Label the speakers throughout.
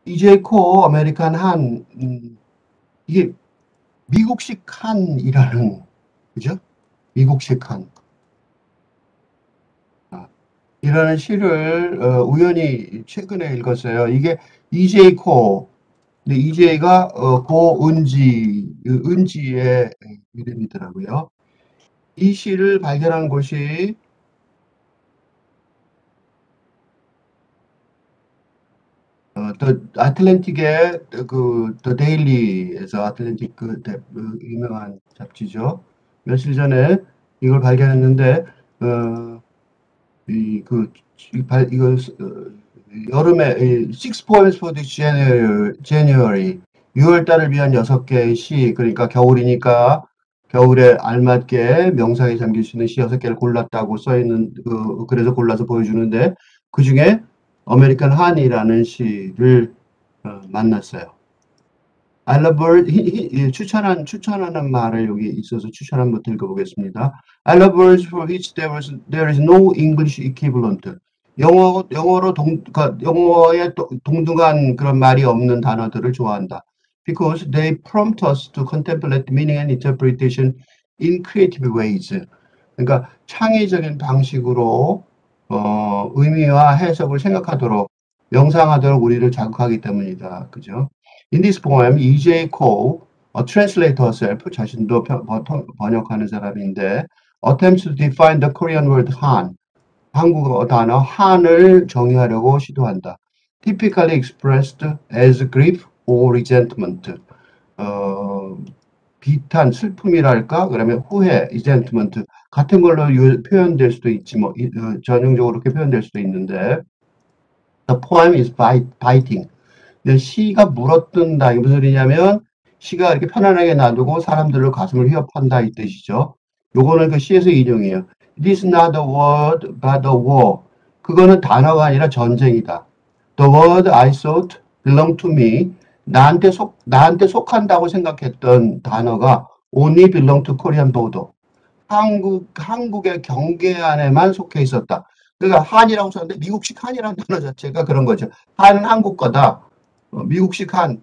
Speaker 1: EJ 코 아메리칸 한, 이게 미국식 한이라는, 그죠? 미국식 한. 아, 이라는 시를 우연히 최근에 읽었어요. 이게 EJ 코, 근데 EJ가 고은지, 은지의 이름이더라고요. 이 시를 발견한 곳이 더 아틀랜틱의 더 데일리에서 아틀랜틱 유명한 잡지죠. 며칠 전에 이걸 발견했는데 이그 이거 여름에 Six Poems for the January 6월 달을 위한 6개의 시 그러니까 겨울이니까 겨울에 알맞게 명상에 잠길 수 있는 시 6개를 골랐다고 써 있는 그래서 골라서 보여주는데 그중에 아메리칸 한이라는 시를 만났어요. I love birds, 추천하는 말을 여기 있어서 추천 한번 읽어보겠습니다. I love birds for which there is no English equivalent. 영어로 그러니까 영어에 동등한 그런 말이 없는 단어들을 좋아한다. Because they prompt us to contemplate meaning and interpretation in creative ways. 그러니까 창의적인 방식으로 의미와 해석을 생각하도록 명상하도록 우리를 자극하기 때문이다. 그죠? In this poem, E.J. Cole, a translator herself, 자신도 번역하는 사람인데, attempts to define the Korean word Han, 한국어 단어 한을 정의하려고 시도한다. Typically expressed as grief or resentment. 어, 비탄, 슬픔이랄까? 그러면 후회, resentment 같은 걸로 표현될 수도 있지 뭐 전형적으로 그렇게 표현될 수도 있는데 the poem is biting. 근데 시가 물어뜯는다. 이게 무슨 소리냐면 시가 이렇게 편안하게 놔두고 사람들을 가슴을 휘업한다 이 뜻이죠. 요거는 그 시에서 인용이에요. It is not a word but a war. 그거는 단어가 아니라 전쟁이다. The word I thought belonged to me. 나한테 속한다고 생각했던 단어가 only belong to Korean border. 한국의 경계 안에만 속해 있었다. 그러니까 한이라고 썼는데 미국식 한이라는 단어 자체가 그런 거죠. 한국 거다. 미국식 한.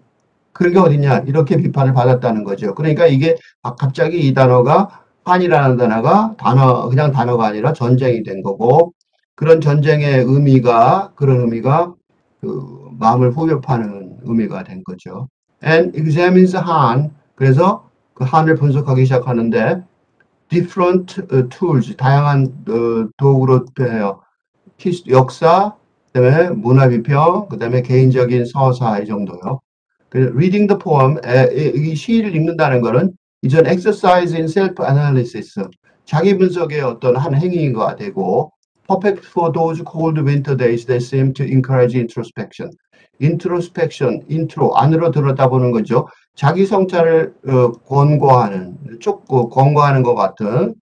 Speaker 1: 그런 게 어딨냐. 이렇게 비판을 받았다는 거죠. 그러니까 이게 갑자기 이 단어가 한이라는 단어가 그냥 단어가 아니라 전쟁이 된 거고 그런 전쟁의 그런 의미가 마음을 후벼파는 의미가 된 거죠. And examines Han. 그래서 그 한을 분석하기 시작하는데 different tools, 다양한 도구로 표현해요. 역사, 그다음에 문화 비평, 그다음에 개인적인 서사 이 정도요. reading the poem, 이 시를 읽는다는 거는 is an exercise in self-analysis, 자기 분석의 어떤 한 행위가 되고 perfect for those cold winter days that seem to encourage introspection. 안으로 들여다보는 거죠. 자기 성찰을 권고하는 것 같은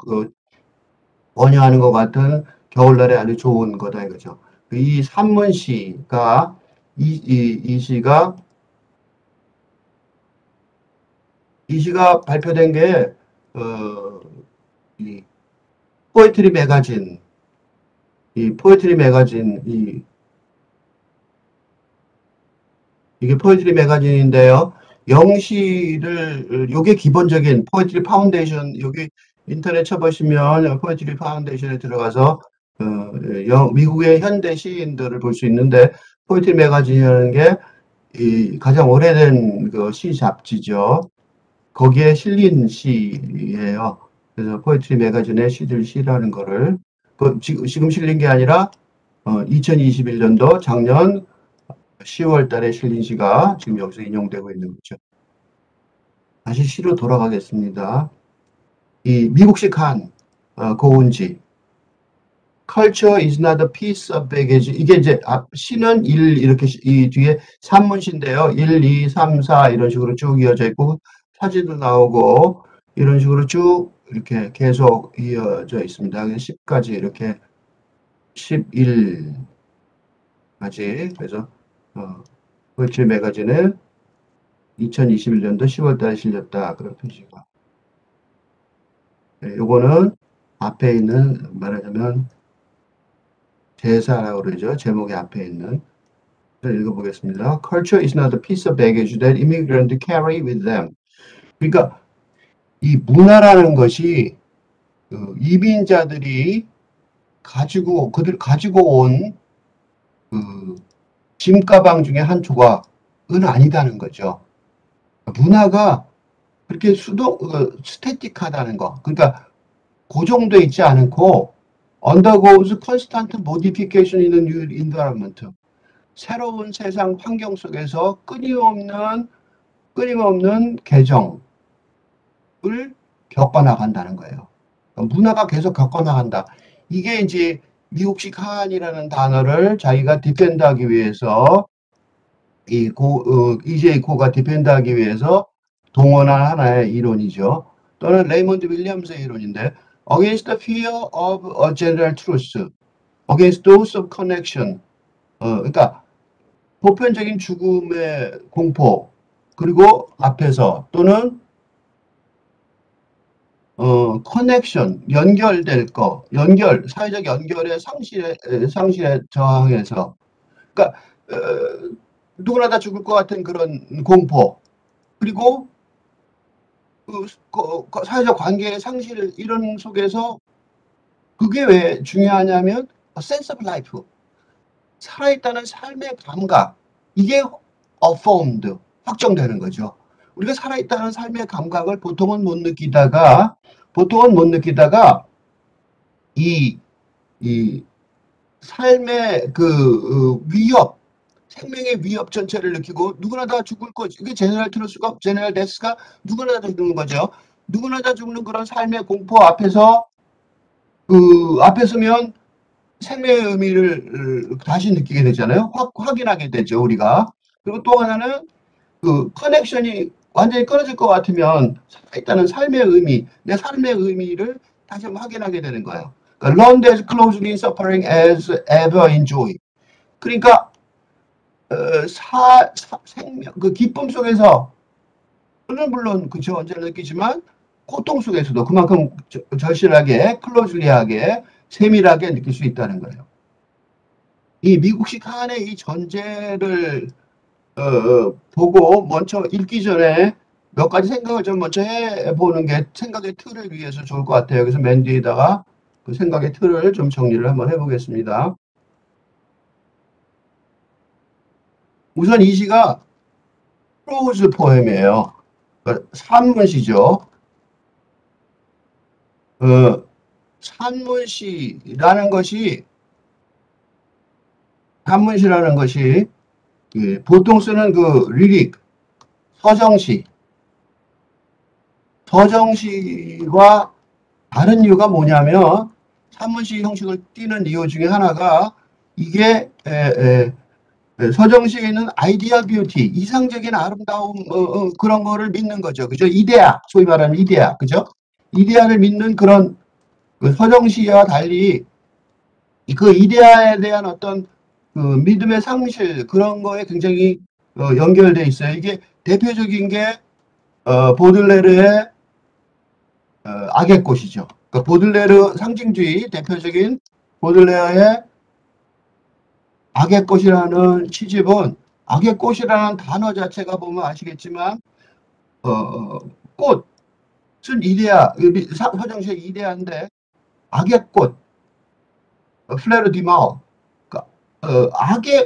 Speaker 1: 권유하는 것 같은 겨울날에 아주 좋은 거다 이거죠. 이 산문시가 이 시가 이 시가 발표된 게 이 포에트리 매거진 포에트리 매거진 이게 포에트리 매거진인데요. 영시를 요게 기본적인 포에트리 파운데이션 여기 인터넷 쳐보시면 포에트리 파운데이션에 들어가서 미국의 현대 시인들을 볼 수 있는데 포에트리 매거진이라는 게 이 가장 오래된 그 시 잡지죠. 거기에 실린 시예요. 그래서 포에트리 매거진에 시들 시라는 거를 지금 실린 게 아니라 2021년도 작년 10월 달에 실린 시가 지금 여기서 인용되고 있는 거죠. 다시 시로 돌아가겠습니다. 이 미국식 한 고운지 Culture is not a piece of baggage. 이게 이제 시는 이렇게 이 뒤에 산문시인데요. 1, 2, 3, 4 이런 식으로 쭉 이어져 있고 사진도 나오고 이런 식으로 쭉 이렇게 계속 이어져 있습니다. 10까지 이렇게 11까지 그래서 포에트리 매거진에 2021년도 10월 달에 실렸다. 그런 표시가. 네, 요거는 앞에 있는 말하자면 대사라고 그러죠. 제목의 앞에 있는. 읽어보겠습니다. Culture is not a piece of baggage that immigrants carry with them. 그러니까 이 문화라는 것이 이민자들이 그들 가지고 온 짐가방 중에 한 조각은 아니다는 거죠. 문화가 그렇게 스태틱하다는 거. 그러니까 고정돼 있지 않고 undergoes constant modification in a new environment. 새로운 세상 환경 속에서 끊임없는 개정을 겪어나간다는 거예요. 문화가 계속 겪어나간다. 이게 이제 미국식 한이라는 단어를 자기가 디펜드하기 위해서 EJ 코가 디펜드하기 위해서 동원한 하나의 이론이죠. 또는 레이먼드 윌리엄스의 이론인데 against the fear of a general truth, against those of connection. 그러니까 보편적인 죽음의 공포 그리고 앞에서 또는 커넥션, 연결될 거, 사회적 연결의 상실에 저항해서, 그러니까 누구나 다 죽을 것 같은 그런 공포, 그리고 사회적 관계의 상실 이런 속에서 그게 왜 중요하냐면 sense of life, 살아있다는 삶의 감각, 이게 affirmed, 확정되는 거죠. 우리가 살아있다는 삶의 감각을 보통은 못 느끼다가 이 삶의 위협, 생명의 위협 전체를 느끼고 누구나 다 죽을 거지. 이게 제너럴 데스가 누구나 다 죽는 거죠. 누구나 다 죽는 그런 삶의 공포 앞에서 앞에 서면 생명의 의미를 다시 느끼게 되잖아요. 확인하게 되죠, 우리가. 그리고 또 하나는 커넥션이 완전히 끊어질 것 같으면 살아있다는 삶의 의미, 내 삶의 의미를 다시 한번 확인하게 되는 거예요. 그러니까 learned as closely in suffering as ever in joy. 그러니까 생명, 기쁨 속에서 물론 그쵸, 언제나 느끼지만 고통 속에서도 그만큼 절실하게, 클로즐리하게, 세밀하게 느낄 수 있다는 거예요. 이 미국식 한의 이 전제를 보고 먼저 읽기 전에 몇 가지 생각을 좀 먼저 해보는 게 생각의 틀을 위해서 좋을 것 같아요. 그래서 맨 뒤에다가 그 생각의 틀을 좀 정리를 한번 해보겠습니다. 우선 이 시가 프로즈 포엠이에요. 산문시죠. 산문시라는 것이 보통 쓰는 리릭, 서정시와 다른 이유가 뭐냐면 산문시 형식을 띠는 이유 중에 하나가 이게 서정시에 있는 아이디어 뷰티, 이상적인 아름다움 그런 거를 믿는 거죠. 그죠? 이데아, 소위 말하는 이데아, 그죠? 이데아를 믿는 그런 서정시와 달리 그 이데아에 대한 어떤 믿음의 상실 그런 거에 굉장히 연결돼 있어요. 이게 대표적인 게 보들레르의 악의 꽃이죠. 그러니까 보들레르 상징주의 대표적인 보들레르의 악의 꽃이라는 시집은 악의 꽃이라는 단어 자체가 보면 아시겠지만 꽃은 이데아, 서정시의 이데아인데 악의 꽃, 플레르 디마우,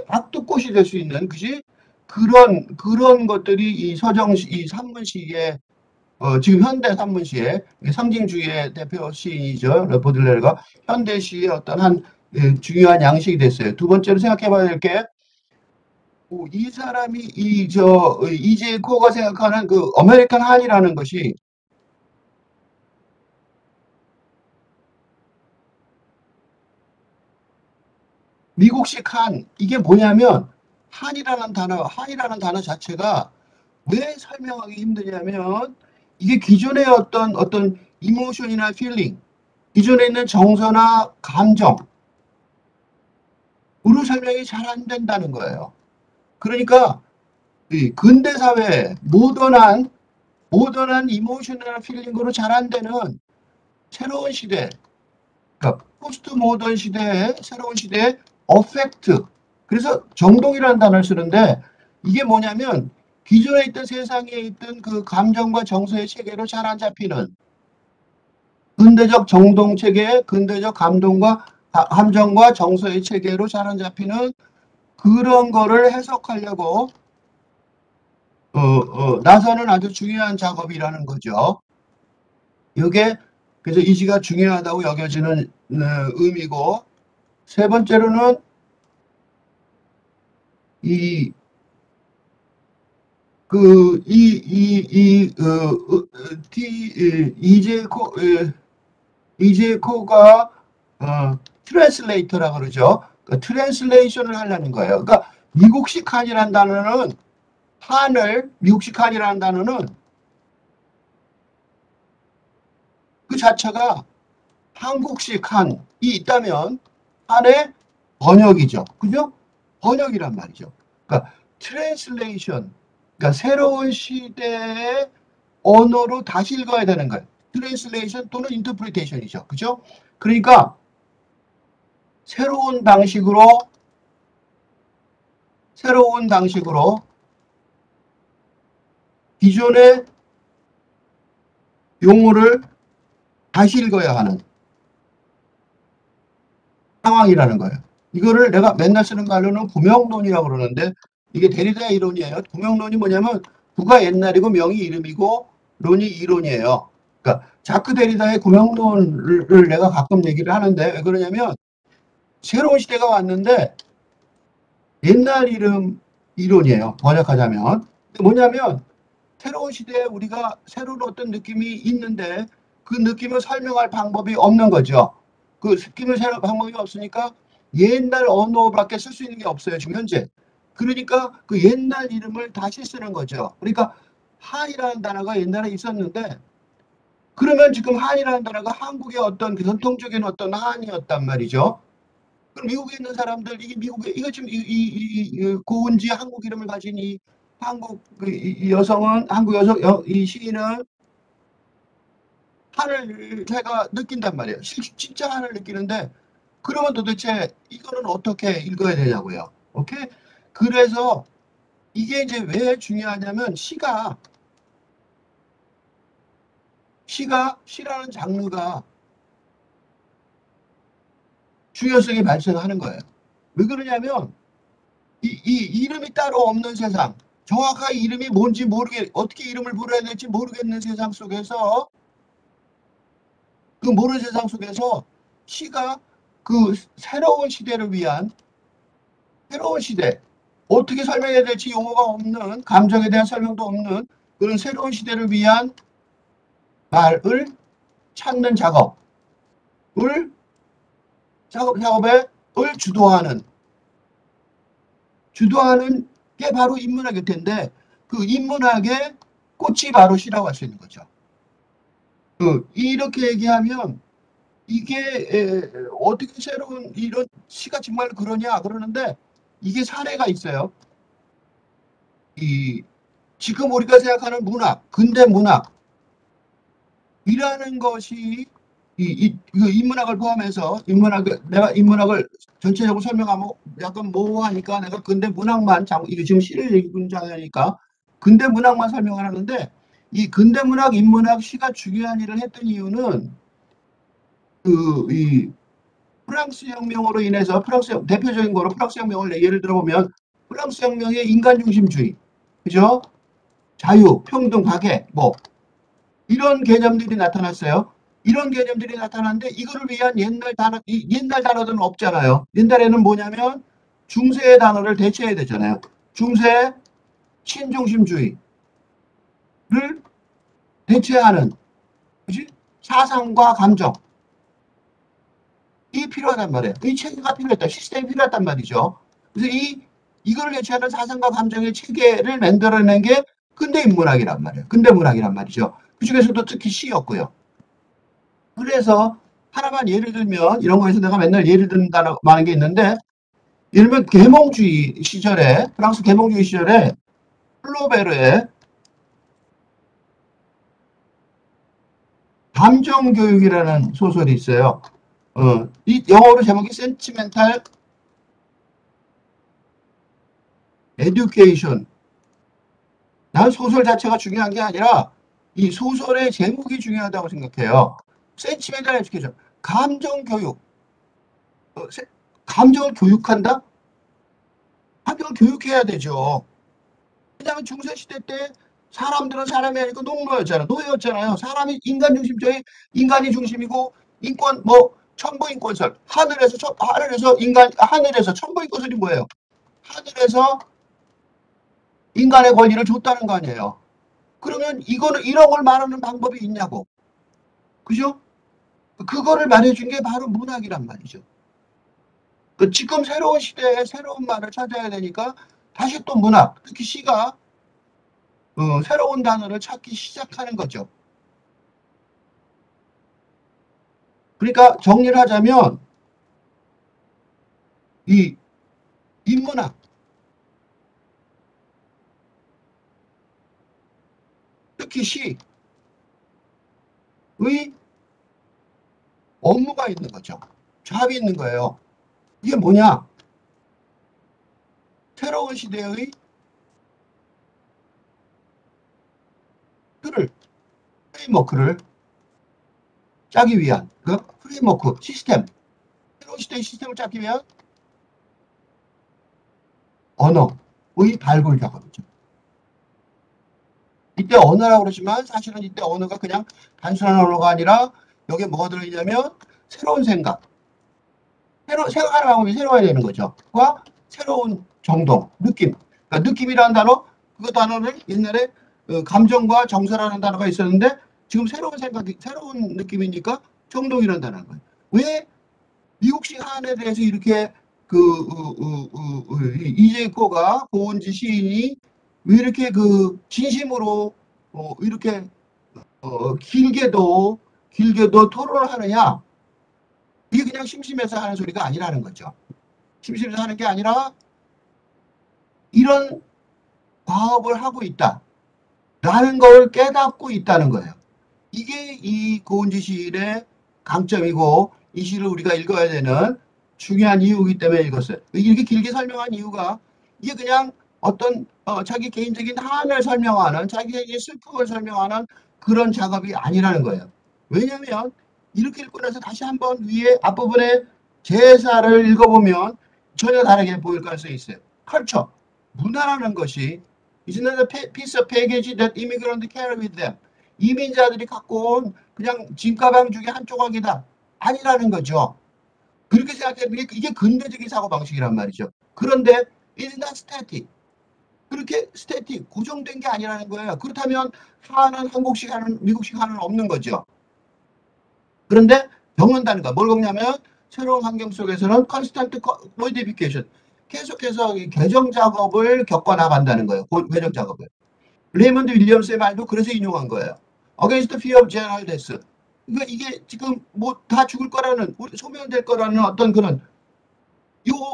Speaker 1: 악도 꽃이 될 수 있는 그런 것들이 이 산문시의 지금 현대 산문시의 상징주의의 대표 시인이죠. 보들레르가 현대 시의 어떤 한 중요한 양식이 됐어요. 두 번째로 생각해봐야 될 게 이 사람이 이제 코가 생각하는 아메리칸 한이라는 것이 미국식 한, 이게 뭐냐면 한이라는 단어 자체가 왜 설명하기 힘드냐면 이게 기존의 어떤 이모션이나 필링, 기존에 있는 정서나 감정으로 설명이 잘 안 된다는 거예요. 그러니까 이 근대 사회 모던한 이모션이나 필링으로 잘 안 되는 새로운 시대, 그러니까 포스트 모던 시대의 새로운 시대의 어펙트, 그래서 정동이라는 단어를 쓰는데 이게 뭐냐면 기존에 있던 세상에 있던 그 감정과 정서의 체계로 잘 안 잡히는 근대적 정동 체계, 근대적 감동과 감정과 정서의 체계로 잘 안 잡히는 그런 거를 해석하려고 나서는 아주 중요한 작업이라는 거죠. 이게 그래서 이 시가 중요하다고 여겨지는 의미고 세 번째로는 이 그 이제코가 트랜슬레이터라고 그러죠. 그러니까 트랜슬레이션을 하려는 거예요. 그러니까 미국식 한이라는 단어는 미국식 한이라는 단어는 그 자체가 한국식 한이 있다면 한의 번역이죠. 그죠? 번역이란 말이죠. 그러니까 트랜슬레이션, 그러니까 새로운 시대의 언어로 다시 읽어야 되는 거예요. 트랜슬레이션 또는 인터프리테이션이죠. 그죠? 그러니까 새로운 방식으로 기존의 용어를 다시 읽어야 하는 상황이라는 거예요. 이거를 내가 맨날 쓰는 말로는 구명론이라고 그러는데 이게 데리다의 이론이에요. 구명론이 뭐냐면 구가 옛날이고 명이 이름이고 론이 이론이에요. 그러니까 자크 데리다의 구명론을 내가 가끔 얘기를 하는데 왜 그러냐면 새로운 시대가 왔는데 옛날 이름 이론이에요. 번역하자면. 뭐냐면 새로운 시대에 우리가 새로운 어떤 느낌이 있는데 그 느낌을 설명할 방법이 없는 거죠. 그 느낌을 설명할 방법이 없으니까 옛날 언어밖에 쓸 수 있는 게 없어요. 지금 현재. 그러니까 그 옛날 이름을 다시 쓰는 거죠. 그러니까 한이라는 단어가 옛날에 있었는데 그러면 지금 한이라는 단어가 한국의 어떤 그 전통적인 어떤 한이었단 말이죠. 그럼 미국에 있는 사람들 이게 미국에 이거 지금 이 고은지 한국 이름을 가진 이 한국 이 여성은 한국 여성 이 시인은 한을 제가 느낀단 말이에요. 진짜 한을 느끼는데 그러면 도대체 이거는 어떻게 읽어야 되냐고요. 오케이? 그래서 이게 이제 왜 중요하냐면 시라는 장르가 중요성이 발생하는 거예요. 왜 그러냐면 이 이름이 따로 없는 세상, 정확하게 이름이 뭔지 어떻게 이름을 불러야 될지 모르겠는 세상 속에서 그 모르는 세상 속에서 시가 그 새로운 시대를 위한 새로운 시대, 어떻게 설명해야 될지 용어가 없는 감정에 대한 설명도 없는 그런 새로운 시대를 위한 말을 찾는 작업에 주도하는 게 바로 인문학일 텐데 그 인문학의 꽃이 바로 시라고 할 수 있는 거죠. 이렇게 얘기하면 이게 어떻게 새로운 이런 시가 정말 그러냐 그러는데 이게 사례가 있어요. 지금 우리가 생각하는 문학, 근대 문학이라는 것이 그 인문학을 포함해서 내가 인문학을 전체적으로 설명하면 약간 모호하니까 내가 근대 문학만 이게 지금 시를 읽은 장이니까 근대 문학만 설명을 하는데 이 근대 문학, 인문학, 시가 중요한 일을 했던 이유는 이 프랑스 혁명으로 인해서 대표적인 거로 프랑스 혁명을 예를 들어보면 프랑스 혁명의 인간 중심주의, 그죠? 자유, 평등, 박애, 뭐 이런 개념들이 나타났어요. 이런 개념들이 나타났는데 이거를 위한 옛날 단어들은 없잖아요. 옛날에는 뭐냐면 중세의 단어를 대체해야 되잖아요. 중세 신중심주의를 대체하는 그치? 사상과 감정이 필요하단 말이에요. 이 체계가 필요했다. 시스템이 필요했단 말이죠. 그래서 이거를 대체하는 사상과 감정의 체계를 만들어낸 게 근대 인문학이란 말이에요. 근대 문학이란 말이죠. 그 중에서도 특히 시였고요. 그래서 하나만 예를 들면 이런 거에서 내가 맨날 예를 든다는 게 있는데 예를 들면 계몽주의 시절에 프랑스 계몽주의 시절에 플로베르의 감정교육이라는 소설이 있어요. 이 영어로 제목이 센티멘탈 education. 난 소설 자체가 중요한 게 아니라 이 소설의 제목이 중요하다고 생각해요. sentimental education. 감정 교육. 감정을 교육한다? 감정을 교육해야 되죠. 왜냐하면 중세시대 때 사람들은 사람이 아니고 농노였잖아요. 노예였잖아요. 사람이 인간 중심적인 인간이 중심이고 인권 뭐 천부인권설 하늘에서 인간 하늘에서 천부인권설이 뭐예요? 하늘에서 인간의 권리를 줬다는 거 아니에요. 그러면 이거는 이런 걸 말하는 방법이 있냐고. 그죠? 그거를 말해준 게 바로 문학이란 말이죠. 지금 새로운 시대에 새로운 말을 찾아야 되니까 다시 또 문학, 특히 시가 새로운 단어를 찾기 시작하는 거죠. 그러니까 정리를 하자면 이 인문학, 특히 시의 업무가 있는 거죠. 잡이 있는 거예요. 이게 뭐냐? 새로운 시대의 틀을, 프레임워크를 짜기 위한 그 프레임워크, 시스템, 새로운 시대의 시스템을 짜기 위한 언어의 발굴 작업이죠. 이때 언어라고 그러지만 사실은 이때 언어가 그냥 단순한 언어가 아니라 여기에 뭐가 들어있냐면 새로운 생각, 생각하는 방법이 새로워야 되는 거죠. 과 새로운 정동, 느낌. 그러니까 느낌이라는 단어, 그 단어를 옛날에 감정과 정서라는 단어가 있었는데 지금 새로운 생각이, 새로운 느낌이니까 정동이라는 단어인 거예요. 왜 미국식 한에 대해서 이렇게 이재코가 고은지 시인이 왜 이렇게 진심으로 이렇게 길게도 토론을 하느냐? 이게 그냥 심심해서 하는 소리가 아니라는 거죠. 심심해서 하는 게 아니라 이런 과업을 하고 있다라는 걸 깨닫고 있다는 거예요. 이게 이 고은지 시인의 강점이고 이 시를 우리가 읽어야 되는 중요한 이유이기 때문에 읽었어요. 이렇게 길게 설명한 이유가 이게 그냥 어떤 자기 개인적인 한을 설명하는 자기 개인적인 슬픔을 설명하는 그런 작업이 아니라는 거예요. 왜냐하면 이렇게 읽고 나서 다시 한번 위에 앞부분에 제사를 읽어보면 전혀 다르게 보일 가능성이 있어요. 컬처, 문화라는 것이 is not a piece of baggage that immigrants carry with them. 이민자들이 갖고 온 그냥 짐가방 중에 한 조각이다. 아니라는 거죠. 그렇게 생각하면 이게 근대적인 사고방식이란 말이죠. 그런데 it's not static. 그렇게 스태틱, 고정된 게 아니라는 거예요. 그렇다면 한은 한국식 한은 미국식 한은 없는 거죠. 그런데 겪는다는 거. 뭘 겪냐면 새로운 환경 속에서는 constant modification. 계속해서 이 개정 작업을 겪어 나간다는 거예요. 개정 작업을. 레이먼드 윌리엄스의 말도 그래서 인용한 거예요. Against the fear of general death. 그러니까 이게 지금 뭐 다 죽을 거라는, 우리 소멸될 거라는 어떤 그런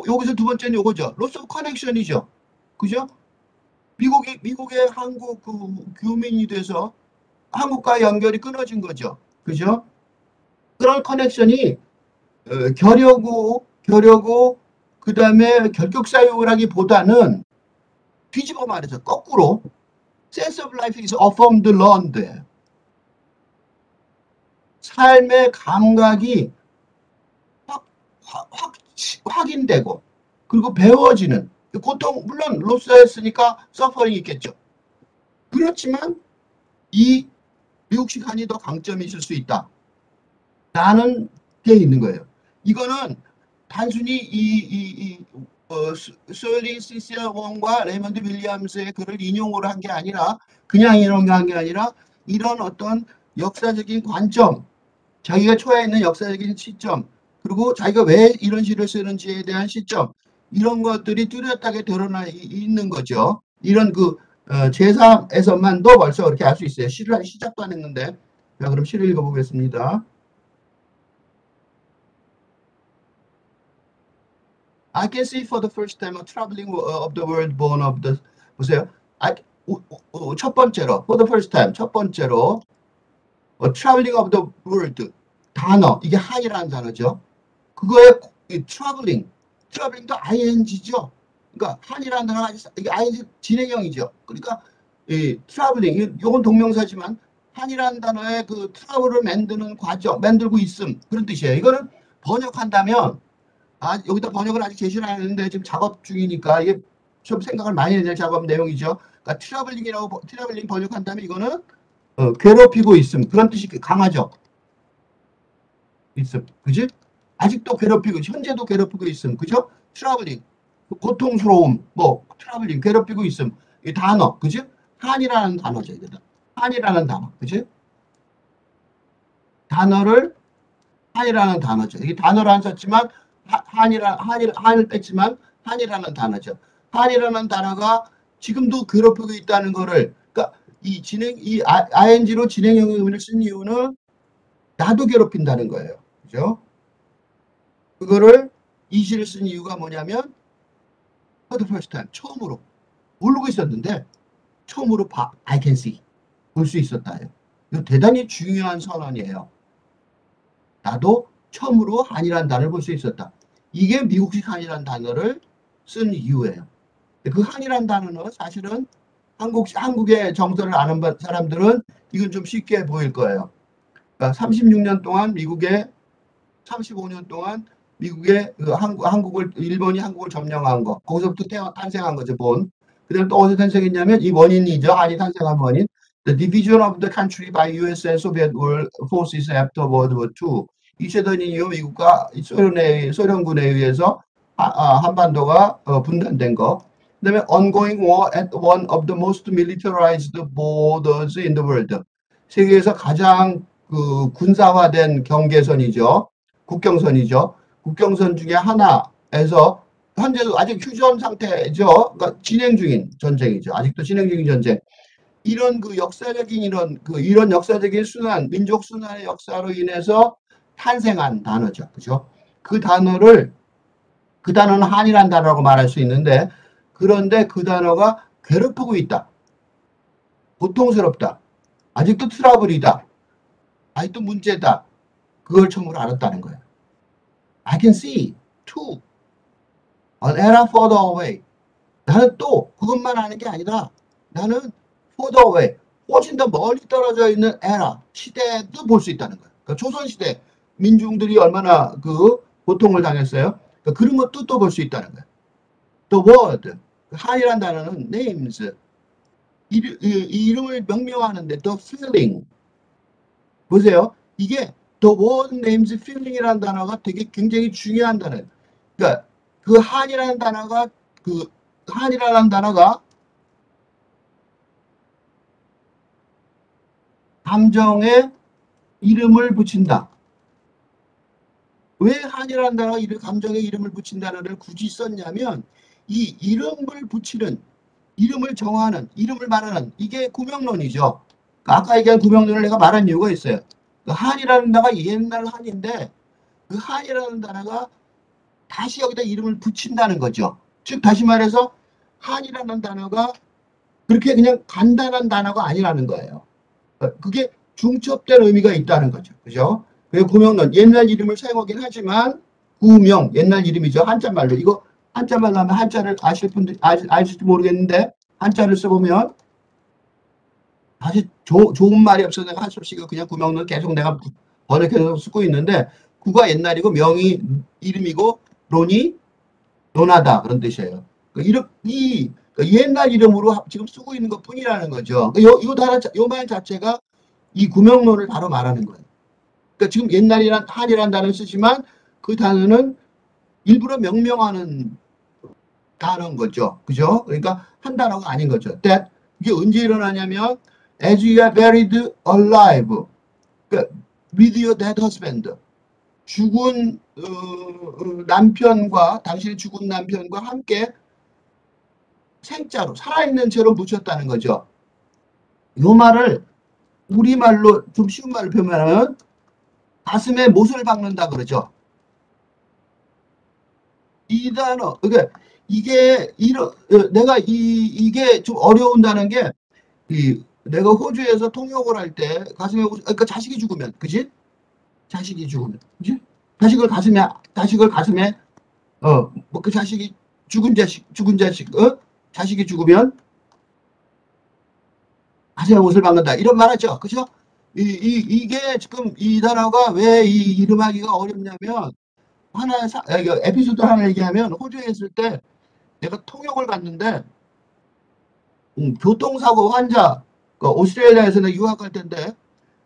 Speaker 1: 여기서 두 번째는 요거죠. 로스 오브 커넥션이죠. 그죠? 미국의 한국 교민이 돼서 한국과 연결이 끊어진 거죠. 그죠? 그런 커넥션이 겨려고 그 다음에 결격사유를 하기보다는 뒤집어 말해서 거꾸로 sense of life is affirmed learned. 삶의 감각이 확인되고 그리고 배워지는 고통, 물론 로스했으니까 서퍼링이 있겠죠. 그렇지만 이 미국식 한이 더 강점이 있을 수 있다 라는 게 있는 거예요. 이거는 단순히 소리 시시아 원과 레이먼드 윌리엄스의 글을 인용으로 한 게 아니라 그냥 인용한 게 아니라 이런 어떤 역사적인 관점, 자기가 처해 있는 역사적인 시점, 그리고 자기가 왜 이런 시를 쓰는지에 대한 시점, 이런 것들이 뚜렷하게 드러나 있는 거죠. 이런 제3에서만도 벌써 그렇게 알 수 있어요. 시를 시작도 안 했는데. 자, 그럼 시를 읽어보겠습니다. I can see for the first time a traveling of the world born of the 보세요. 첫 번째로 for the first time 첫 번째로 traveling of the world 단어 이게 한이라는 단어죠. 그거에 traveling도 ing죠. 그러니까 한이라는 단어가 이게 ing 진행형이죠. 그러니까 이 트래블링 이건 동명사지만 한이라는 단어의 그 트러블을 만드는 과정, 만들고 있음 그런 뜻이에요. 이거는 번역한다면 여기다 번역을 아직 제시를 안 했는데 지금 작업 중이니까 이게 좀 생각을 많이 해야 될 작업 내용이죠. 그러니까 트래블링 번역한다면 이거는 괴롭히고 있음 그런 뜻이 강하죠. 있음, 그지? 아직도 괴롭히고 현재도 괴롭히고 있음, 그죠? 트러블링 고통스러움, 뭐 트러블링 괴롭히고 있음 이 단어, 그지? 한이라는 단어죠, 이거는. 한이라는 단어, 그지? 단어를 한이라는 단어죠. 이 단어를 안 썼지만 한을 뺐지만 한이라는 단어죠. 한이라는 단어가 지금도 괴롭히고 있다는 거를 그러니까 이 ing로 진행형 의문을 쓴 이유는 나도 괴롭힌다는 거예요. 그죠? 그거를 이시를 쓴 이유가 뭐냐면 for the first time 처음으로 모르고 있었는데 처음으로 I can see 볼 수 있었다요. 이거 대단히 중요한 선언이에요. 나도 처음으로 한이라는 단어를 볼 수 있었다. 이게 미국식 한이라는 단어를 쓴 이유예요. 그 한이라는 단어는 사실은 한국의 정서를 아는 사람들은 이건 좀 쉽게 보일 거예요. 그러니까 36년 동안 35년 동안 미국의 일본이 한국을 점령한 거, 거기서부터 탄생한 거죠, 본. 그다음 또 어디서 탄생했냐면 이 원인이죠, 한이 탄생한 원인. The division of the country by US and Soviet forces after World War II. 2차 대전 이후 미국과 소련군에 의해서 한반도가 분단된 거. 그다음에 ongoing war at one of the most militarized borders in the world. 세계에서 가장 그 군사화된 경계선이죠. 국경선이죠. 국경선 중에 하나에서 현재도 아직 휴전 상태죠. 그러니까 진행 중인 전쟁이죠. 아직도 진행 중인 전쟁. 이런 그 역사적인 이런 역사적인 순환, 민족 순환의 역사로 인해서 탄생한 단어죠. 그죠? 그 단어는 한이란 단어라고 말할 수 있는데 그런데 그 단어가 괴롭히고 있다. 고통스럽다. 아직도 트러블이다. 아직도 문제다. 그걸 처음으로 알았다는 거예요. I can see too. An era further away. 나는 또 그것만 아는 게 아니라 나는 further away. 훨씬 더 멀리 떨어져 있는 에라, 시대도 볼 수 있다는 거예요. 그러니까 조선시대 민중들이 얼마나 그 고통을 당했어요. 그러니까 그런 것도 또 볼 수 있다는 거예요. The word. 한이란 단어는 names. 이름을 명명하는데 the feeling. 보세요. 이게 the word names feeling이라는 단어가 되게 굉장히 중요한 단어예요. 그러니까 그 한이라는 단어가 감정에 이름을 붙인다. 왜 한이라는 단어가 감정에 이름을 붙인다는 걸 굳이 썼냐면 이 이름을 붙이는, 이름을 정하는, 이름을 말하는 이게 구명론이죠. 아까 얘기한 구명론을 내가 말한 이유가 있어요. 그 한이라는 단어가 옛날 한인데 그 한이라는 단어가 다시 여기다 이름을 붙인다는 거죠. 즉 다시 말해서 한이라는 단어가 그렇게 그냥 간단한 단어가 아니라는 거예요. 그게 중첩된 의미가 있다는 거죠. 그죠? 그리고 구명론 옛날 이름을 사용하긴 하지만 구명 옛날 이름이죠. 한자말로 이거 한자말로 하면 한자를 아실 분들 아실지 모르겠는데 한자를 써보면 사실 좋은 말이 없어서 내가 할 수 없이 그냥 구명론 계속 내가 번역해서 쓰고 있는데 구가 옛날이고 명이 이름이고 론이 논하다 그런 뜻이에요. 이 옛날 이름으로 지금 쓰고 있는 것 뿐이라는 거죠. 요 말 자체가 이 구명론을 바로 말하는 거예요. 그러니까 지금 옛날이란 한이라는 단어를 쓰지만 그 단어는 일부러 명명하는 단어인 거죠. 그죠? 그러니까 한 단어가 아닌 거죠. That 이게 언제 일어나냐면 as you are buried alive 그러니까 with your dead husband 죽은 남편과 당신의 죽은 남편과 함께 생자로 살아있는 채로 묻혔다는 거죠. 이 말을 우리말로 좀 쉬운 말로 표현하면 가슴에 못을 박는다 그러죠. 이 단어, 그러니까 이게 좀 어려운다는 게 내가 호주에서 통역을 할 때 가슴에 그러니까 자식이 죽으면, 그지? 자식이 죽으면, 그지? 자식을 가슴에 뭐 그 자식이 죽은 자식, 자식이 죽으면 가슴에 못을 박는다. 이런 말 하죠. 그죠? 이게 지금 이 단어가 왜 이 이름하기가 어렵냐면, 이거 에피소드 하나 얘기하면, 호주에 있을 때 내가 통역을 갔는데, 교통사고 환자, 그 오스트레일리아에서 내가 유학할 때인데,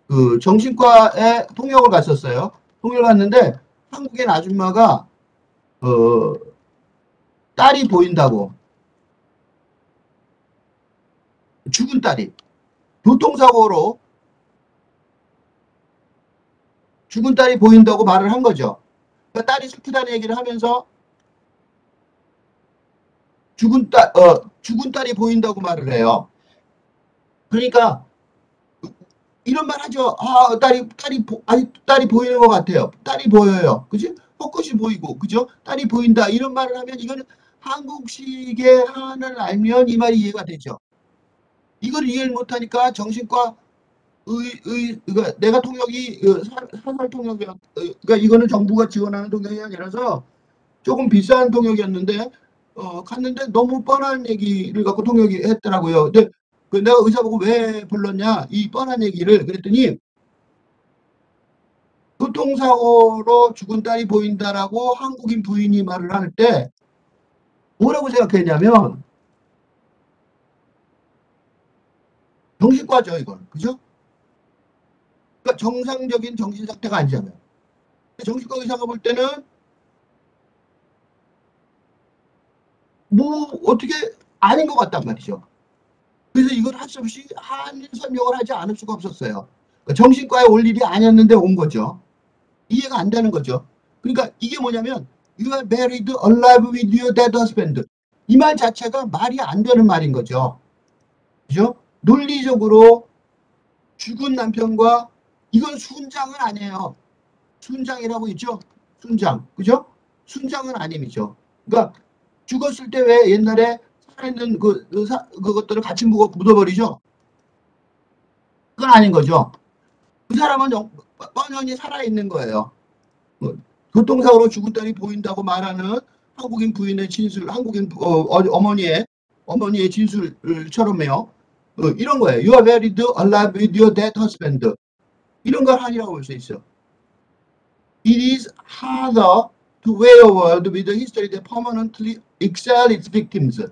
Speaker 1: 그 정신과에 통역을 갔었어요. 통역을 갔는데, 한국인 아줌마가, 어, 딸이 보인다고, 죽은 딸이, 교통사고로 죽은 딸이 보인다고 말을 한 거죠. 그러니까 딸이 슬프다는 얘기를 하면서 죽은 딸이 보인다고 말을 해요. 그러니까 이런 말 하죠. 아, 딸이 보이는 것 같아요. 딸이 보여요. 그지? 벚꽃이 보이고, 그죠? 딸이 보인다. 이런 말을 하면 이거는 한국식의 한을 알면 이 말이 이해가 되죠. 이걸 이해를 못하니까 정신과 그러니까 내가 통역이 사설 통역이야. 그러니까 이거는 정부가 지원하는 통역이 아니라서 조금 비싼 통역이었는데 갔는데 너무 뻔한 얘기를 갖고 통역이 했더라고요. 근데 내가 의사 보고 왜 불렀냐 이 뻔한 얘기를 그랬더니 교통사고로 죽은 딸이 보인다라고 한국인 부인이 말을 할 때 뭐라고 생각했냐면 정신과죠 이건 그죠? 그러니까 정상적인 정신 상태가 아니잖아요. 정신과 의사가 볼 때는 뭐 어떻게 아닌 것 같단 말이죠. 그래서 이걸 할 수 없이 한일 설명을 하지 않을 수가 없었어요. 그러니까 정신과에 올 일이 아니었는데 온 거죠. 이해가 안 되는 거죠. 그러니까 이게 뭐냐면 You are buried alive with your dead husband. 이 말 자체가 말이 안 되는 말인 거죠. 그죠? 논리적으로 죽은 남편과 이건 순장은 아니에요. 순장이라고 있죠? 순장. 그죠? 순장은 아님이죠. 그러니까 죽었을 때 왜 옛날에 살아있는 그것들을 같이 묻어버리죠? 그건 아닌 거죠. 그 사람은 뻔히 살아있는 거예요. 교통사고로 죽은 딸이 보인다고 말하는 한국인 부인의 진술, 한국인 어머니의 진술처럼요. 이런 거예요. You are married alive with your dead husband. 이런 걸 한이라고 볼 수 있어. It is harder to weigh a world with a history that permanently excels its victims.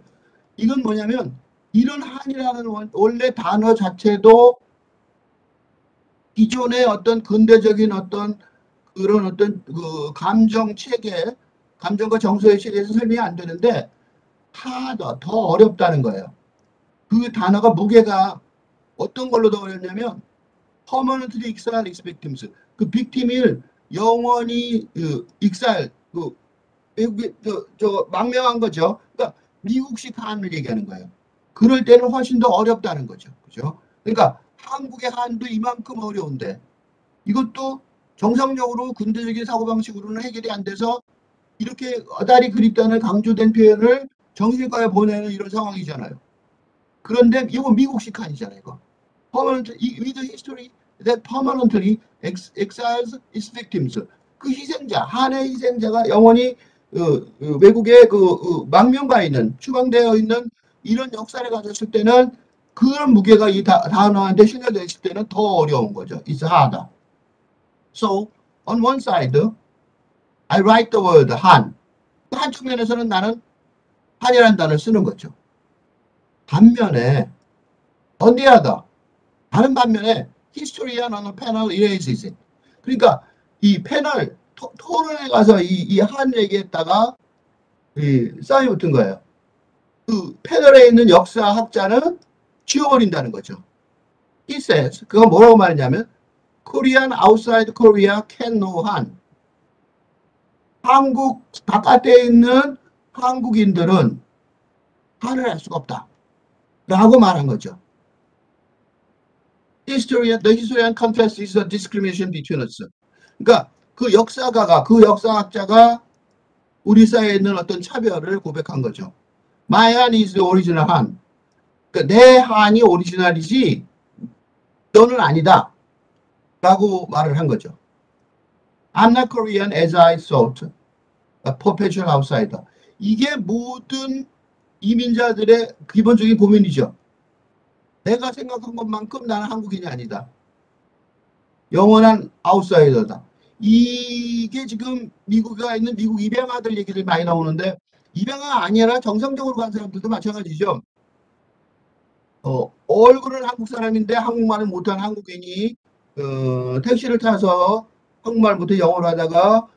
Speaker 1: 이건 뭐냐면 이런 한이라는 원래 단어 자체도 기존의 어떤 근대적인 어떤 그런 어떤 그 감정 체계, 감정과 정서의 체계에서 설명이 안 되는데 더 어렵다는 거예요. 그 단어가 무게가 어떤 걸로 더 어렵냐면 permanently exile its victims. 그 빅팀을 영원히 exile 망명한 거죠. 그러니까 미국식 한을 얘기하는 거예요. 그럴 때는 훨씬 더 어렵다는 거죠. 그죠? 그러니까 한국의 한도 이만큼 어려운데 이것도 정상적으로 근대적인 사고방식으로는 해결이 안 돼서 이렇게 어다리 그립다는 강조된 표현을 정신과에 보내는 이런 상황이잖아요. 그런데 이거 미국식 한이잖아요. 이거. With a history that permanently exiles its victims. 그 희생자, 한의 희생자가 영원히 외국에 망명가 있는, 추방되어 있는 이런 역사를 가졌을 때는 그런 무게가 이 단어한테 실려져 있을 때는 더 어려운 거죠. It's harder. So, on one side, I write the word 한. 한쪽 면에서는 나는 한이라는 단어를 쓰는 거죠. 반면에, on the other, 다른 반면에, historian on a panel erases it. 그러니까 이 패널, 토론에 가서 이 한 얘기했다가 쌓여 붙은 거예요. 그 패널에 있는 역사학자는 지워버린다는 거죠. He says, 그가 뭐라고 말했냐면, Korean outside Korea can know 한. 한국 바깥에 있는 한국인들은 한을 할 수가 없다. 라고 말한 거죠. The historian confesses the discrimination between us. 그러니까 그 역사학자가 우리 사회에 있는 어떤 차별을 고백한 거죠. My Han is the original Han. 그러니까 내 한이 오리지널이지 너는 아니다. 라고 말을 한 거죠. I'm not Korean as I thought. A perpetual outsider. 이게 모든 이민자들의 기본적인 고민이죠. 내가 생각한 것만큼 나는 한국인이 아니다. 영원한 아웃사이더다. 이게 지금 미국에 가 있는 미국 입양아들 얘기를 많이 나오는데, 입양아 아니라 정상적으로 간 사람들도 마찬가지죠. 얼굴은 한국 사람인데 한국말을 못하는 한국인이 택시를 타서 한국말 못해 영어로 하다가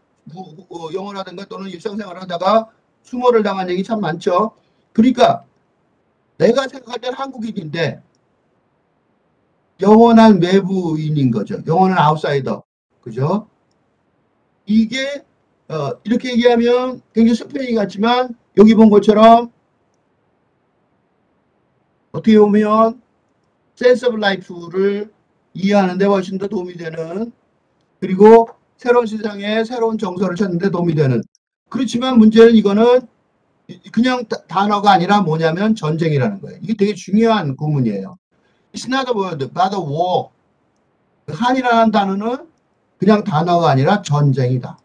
Speaker 1: 영어를 하든가 또는 일상생활을 하다가 수모를 당한 얘기 참 많죠. 그러니까 내가 생각할 때는 한국인인데 영원한 외부인인 거죠. 영원한 아웃사이더. 그죠? 이게 이렇게 얘기하면 굉장히 스페인 같지만 여기 본 것처럼 어떻게 보면 센스 오브 라이프를 이해하는 데 훨씬 더 도움이 되는, 그리고 새로운 세상에 새로운 정서를 찾는 데 도움이 되는. 그렇지만 문제는 이거는 그냥 단어가 아니라 뭐냐면 전쟁이라는 거예요. 이게 되게 중요한 구문이에요. It's not a word, but a war. 한이라는 단어는 그냥 단어가 아니라 전쟁이다.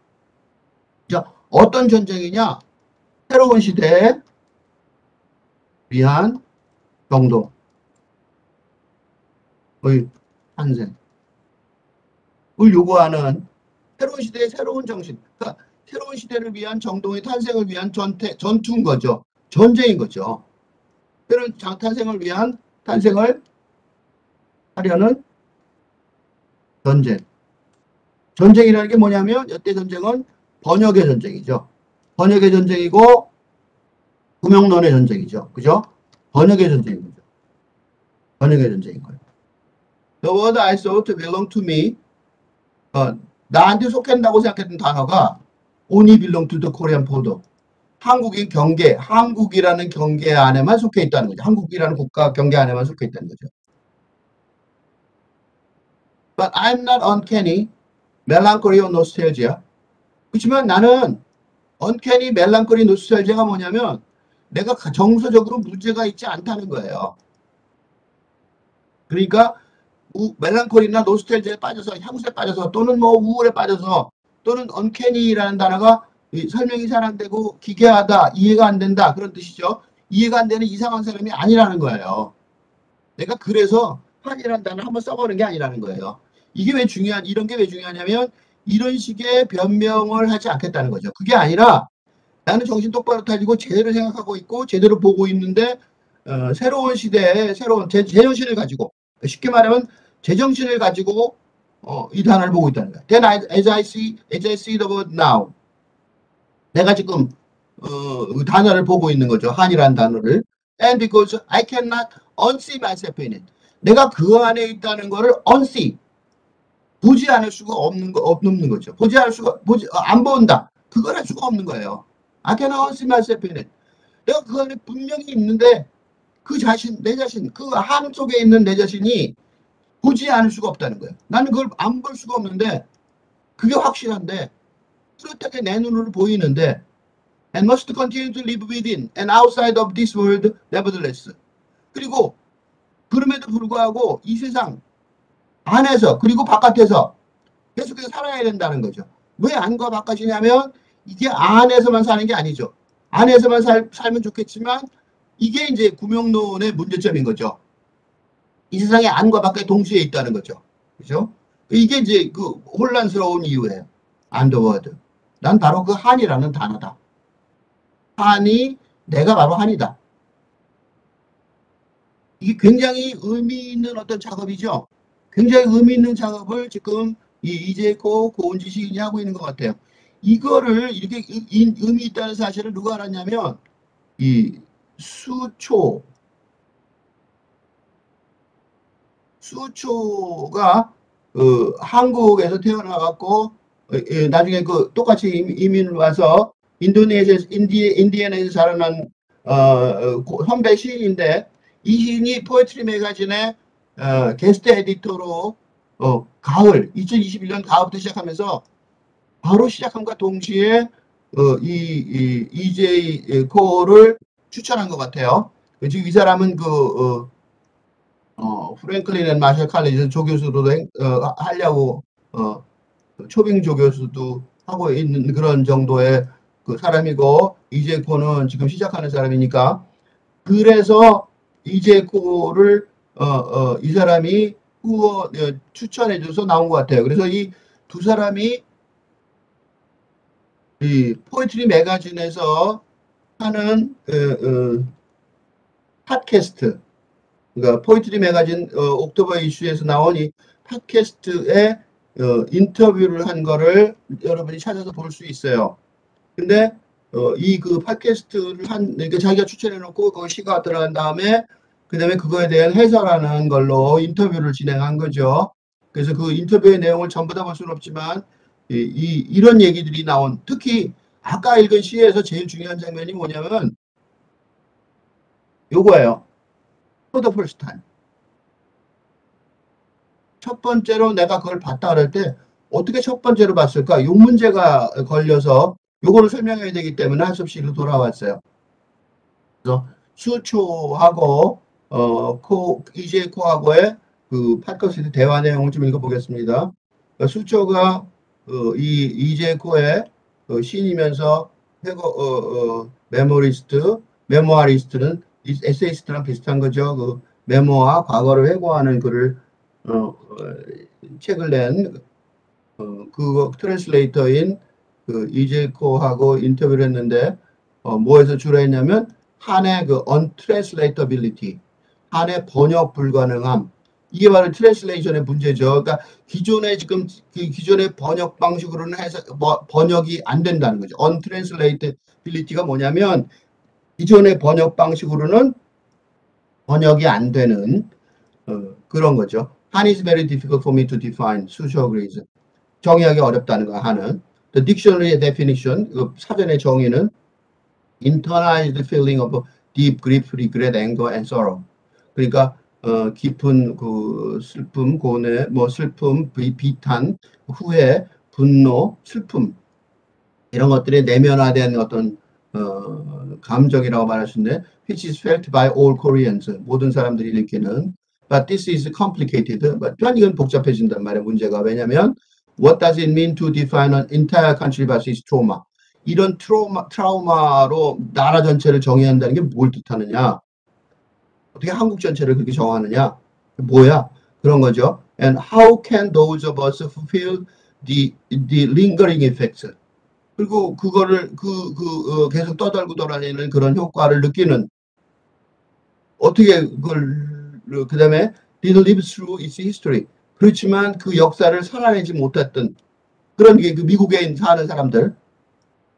Speaker 1: 자, 어떤 전쟁이냐? 새로운 시대에 위한 정동의 탄생을 요구하는 새로운 시대의 새로운 정신. 그러니까 새로운 시대를 위한 정동의 탄생을 위한 전투인 거죠. 전쟁인 거죠. 새로운 탄생을 위한 탄생을 하려는 전쟁. 전쟁이라는 게 뭐냐면 이때 전쟁은 번역의 전쟁이죠. 번역의 전쟁이고 구명론의 전쟁이죠. 그죠? 번역의 전쟁인 거죠. 번역의 전쟁인 거예요. The word I thought belonged to me. 나한테 속한다고 생각했던 단어가 only belong to the Korean border. 한국인 경계, 한국이라는 경계 안에만 속해 있다는 거죠. 한국이라는 국가 경계 안에만 속해 있다는 거죠. But I'm not uncanny, melancholy or nostalgia. 그렇지만 나는 uncanny, melancholy, nostalgia가 뭐냐면 내가 정서적으로 문제가 있지 않다는 거예요. 그러니까 멜랑콜리나 노스텔지에 빠져서 향수에 빠져서 또는 뭐 우울에 빠져서 또는 언캐니라는 단어가 설명이 잘 안 되고 기괴하다, 이해가 안 된다 그런 뜻이죠. 이해가 안 되는 이상한 사람이 아니라는 거예요. 내가 그래서 한이라는 단어 한번 써보는 게 아니라는 거예요. 이게 왜 이런 게 왜 중요하냐면 이런 식의 변명을 하지 않겠다는 거죠. 그게 아니라 나는 정신 똑바로 차리고 제대로 생각하고 있고 제대로 보고 있는데 새로운 시대에 새로운 제정신을 가지고, 쉽게 말하면 제정신을 가지고 이 단어를 보고 있다는 거야. Then as I see the word now. 내가 지금 그 단어를 보고 있는 거죠. 한이라는 단어를. And because I cannot unsee myself in it. 내가 그 안에 있다는 거를 unsee. 보지 않을 수가 없는 거죠. 보지 않을 수가, 안 본다. 그걸 할 수가 없는 거예요. I cannot unsee myself in it. 내가 그 안에 분명히 있는데 그 자신, 내 자신, 그 한 속에 있는 내 자신이 보지 않을 수가 없다는 거예요. 나는 그걸 안 볼 수가 없는데 그게 확실한데 뚜렷하게 내 눈으로 보이는데 and must continue to live within and outside of this world nevertheless. 그리고 그럼에도 불구하고 이 세상 안에서 그리고 바깥에서 계속해서 살아야 된다는 거죠. 왜 안과 바깥이냐면 이게 안에서만 사는 게 아니죠. 안에서만 살면 좋겠지만 이게 이제 구명론의 문제점인 거죠. 이 세상에 안과 밖에 동시에 있다는 거죠. 그죠? 이게 이제 그 혼란스러운 이유예요. underword. 난 바로 그 한이라는 단어다. 한이, 내가 바로 한이다. 이게 굉장히 의미 있는 어떤 작업이죠. 굉장히 의미 있는 작업을 지금 이재코 고은지 시인이 하고 있는 것 같아요. 이거를 이렇게 의미 있다는 사실을 누가 알았냐면 이 수초가 한국에서 태어나갖고 나중에 그 똑같이 이민을 와서 인디애나에서 자라난 선배 시인인데, 이 시인이 포에트리 매거진의 게스트 에디터로 가을 2021년 가을부터 시작하면서 바로 시작함과 동시에 이제이 코를 추천한 것 같아요. 지금 이 사람은 프랭클린 앤 마셜 칼리지 조교수도 하려고 초빙 조교수도 하고 있는 그런 정도의 그 사람이고, 이재코는 지금 시작하는 사람이니까. 그래서 이재코를 이 사람이 후보 추천해줘서 나온 것 같아요. 그래서 이 두 사람이 이 포에트리 매거진에서 하는 팟캐스트, 그러니까 포이트리 매거진 옥토버 이슈에서 나온 이 팟캐스트에 인터뷰를 한 거를 여러분이 찾아서 볼 수 있어요. 근데 이 그 팟캐스트를 그러니까 자기가 추천해 놓고 그거 시가 들어간 다음에 그다음에 그거에 대한 해설하는 걸로 인터뷰를 진행한 거죠. 그래서 그 인터뷰의 내용을 전부 다 볼 수는 없지만 이런 얘기들이 나온, 특히 아까 읽은 시에서 제일 중요한 장면이 뭐냐면 요거예요. For the first time. 첫 번째로 내가 그걸 봤다 그럴 때 어떻게 첫 번째로 봤을까? 요 문제가 걸려서 요거를 설명해야 되기 때문에 할 수 없이 일로 돌아왔어요. 그래서 수초하고 이재코하고의 그 팟캐스트 대화 내용을 좀 읽어보겠습니다. 그러니까 수초가 이재코의 시인이면서 메모아리스트는 에세이스트랑 비슷한 거죠. 그 메모와 과거를 회고하는 글을 책을 낸 그 트랜슬레이터인 그 이재코하고 인터뷰를 했는데 뭐에서 주로 했냐면 한의 그 untranslatability, 한의 번역 불가능함. 이게 바로 트랜슬레이션의 문제죠. 그러니까 기존의 지금 그 기존의 번역 방식으로는 해서 번역이 안 된다는 거죠. untranslatability가 뭐냐면 기존의 번역 방식으로는 번역이 안 되는 그런 거죠. Han is very difficult for me to define. 수초 agrees. 정의하기 어렵다는 거 하는. The dictionary definition, 사전의 정의는 internalized feeling of deep grief, regret, anger, and sorrow. 그러니까 깊은 그 슬픔, 고뇌, 뭐 슬픔, 비탄, 후회, 분노, 슬픔 이런 것들이 내면화된 어떤 감정이라고 말할 수 있는데, which is felt by all Koreans, 모든 사람들이 느끼는. But this is complicated. 이건 복잡해진단 말이에요. 문제가. 왜냐하면 what does it mean to define an entire country versus trauma? 이런 트라우마로 나라 전체를 정의한다는 게 뭘 뜻하느냐? 어떻게 한국 전체를 그렇게 정하느냐? 뭐야? 그런 거죠. And how can those of us fulfill the lingering effects? 그리고 그거를 계속 떠돌고 돌아다니는 그런 효과를 느끼는, 어떻게 그걸 그다음에 didn't live through its history. 그렇지만 그 역사를 살아내지 못했던 그런 게 그 미국에 사는 사람들,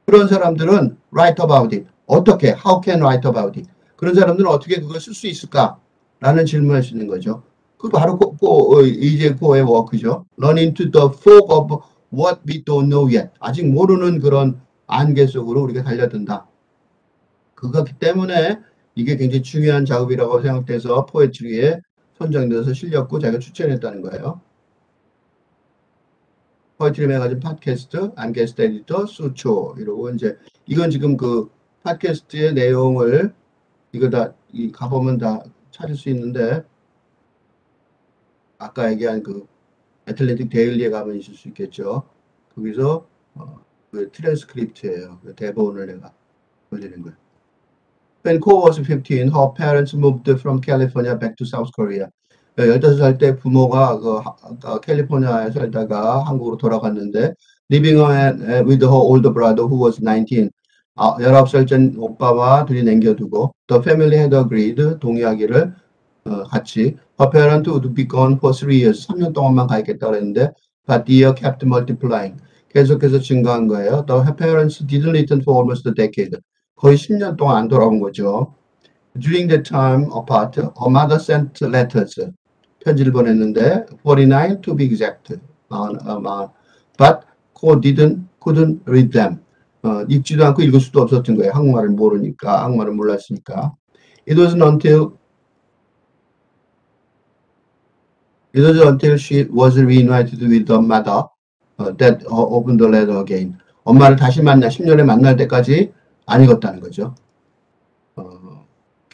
Speaker 1: 그런 사람들은 write about it. 어떻게? How can write about it? 그런 사람들은 어떻게 그걸 쓸 수 있을까라는 질문을 할 수 있는 거죠. 그 바로 이재코의 워크죠. Run into the fog of what we don't know yet. 아직 모르는 그런 안개 속으로 우리가 달려든다. 그렇기 때문에 이게 굉장히 중요한 작업이라고 생각돼서 포에트리에 선정돼서 실렸고 자기가 추천했다는 거예요. 포에트리 매거진 팟캐스트, I'm guest editor, 수초. 이러고 이제 이건 지금 그 팟캐스트의 내용을 이거 다 가보면 다 찾을 수 있는데, 아까 얘기한 그 애틀랜틱 데일리에 가면 있을 수 있겠죠. 거기서 그 트랜스크립트예요. 그 대본을 내가 올리는 거예요. When Ko was 15, her parents moved from California back to South Korea. 15살 때 부모가 캘리포니아에 살다가 한국으로 돌아갔는데, living with her older brother who was 19. 19살짜리 오빠와 둘이 남겨두고, the family had agreed, 동의하기를 같이, her parents would be gone for 3 years, 3년 동안만 가 있겠다 그랬는데, but the year kept multiplying. 계속해서 증가한 거예요. The parents didn't return for almost a decade. 거의 10년 동안 안 돌아온 거죠. During that time apart, her mother sent letters. 편지를 보냈는데 49 to be exact. But Ko couldn't read them. 읽지도 않고 읽을 수도 없었던 거예요. 한국말을 모르니까, 한국말을 몰랐으니까. It wasn't until she was reunited with her mother that opened the letter again. 엄마를 다시 10년에 만날 때까지 안 읽었다는 거죠.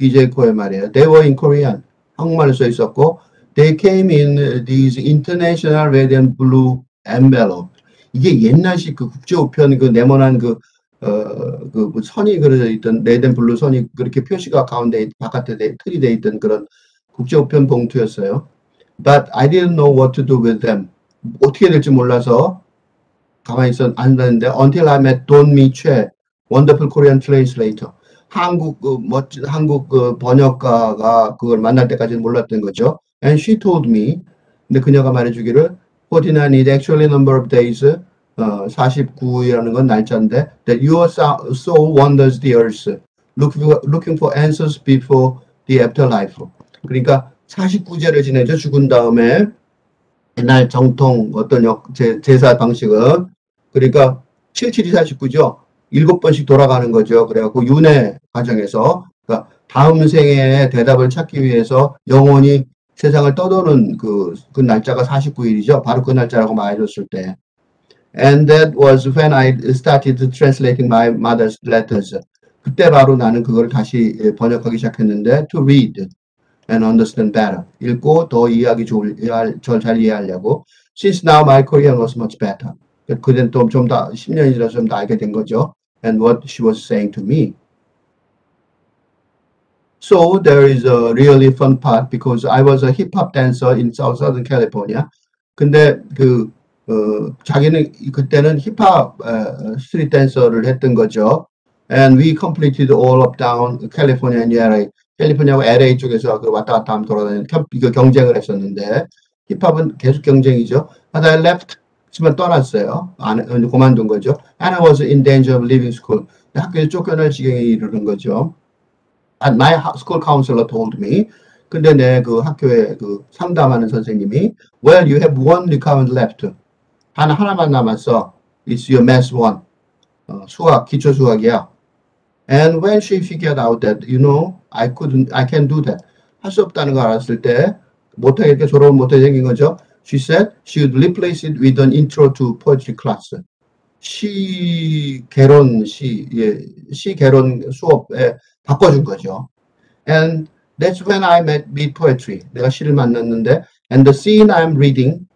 Speaker 1: 이재코의 말이에요. They were in Korean. 한국말로 써 있었고, they came in these international red and blue envelope. 이게 옛날식 그 국제우편 그 네모난 그 뭐 선이 그려져 있던 레드 앤 블루 선이 그렇게 표시가 가운데 바깥에 틀이 돼 있던 그런 국제 우편 봉투였어요. But I didn't know what to do with them. 어떻게 될지 몰라서 가만히 앉았는데 until I met 돈미 최, wonderful Korean translator. 멋진 한국 번역가가 그걸 만날 때까지는 몰랐던 거죠. And she told me, 근데 그녀가 말해주기를 49 is actually number of days, 49이라는 건 날짜인데, that your soul wanders the earth, looking for answers before the afterlife. 그러니까 49제를 지내죠. 죽은 다음에 옛날 정통 어떤 제사 방식은 그러니까 77이 49죠. 7번씩 돌아가는 거죠. 그래갖고 윤회 과정에서 그러니까 다음 생에 대답을 찾기 위해서 영원히 세상을 떠도는 그 날짜가 49일이죠. 바로 그 날짜라고 말해줬을 때. And that was when I started translating my mother's letters. 그때 바로 나는 그걸 다시 번역하기 시작했는데 to read and understand better. 읽고 더 이해하기 잘 이해하려고. Since now my Korean was much better. 그땐 또 좀 더 10년이 지나서 좀 더 알게 된 거죠. And what she was saying to me. So there is a really fun part because I was a hip hop dancer in Southern California. 근데 자기는 그때는 힙합 스트리트 댄서를 했던 거죠. And we completed all up down California and LA. 캘리포니아와 LA 쪽에서 왔다 갔다 하면 돌아다니는 경쟁을 했었는데 힙합은 계속 경쟁이죠. But I left. 하지만 떠났어요. 그만둔 거죠. And I was in danger of leaving school. 학교에서 쫓겨날 지경에 이르는 거죠. And my school counselor told me. 근데 내 그 학교에 그 상담하는 선생님이 Well, you have one requirement left. 하나만 남았어. It's your math one. 수학, 기초 수학이야. And when she figured out that, I can't do that. 할 수 없다는 걸 알았을 때, 못하게 졸업을 못하게 생긴 거죠. She said she would replace it with an intro to poetry class. 시 개론 수업에 바꿔준 거죠. And that's when I meet poetry. 내가 시를 만났는데, and the scene I'm reading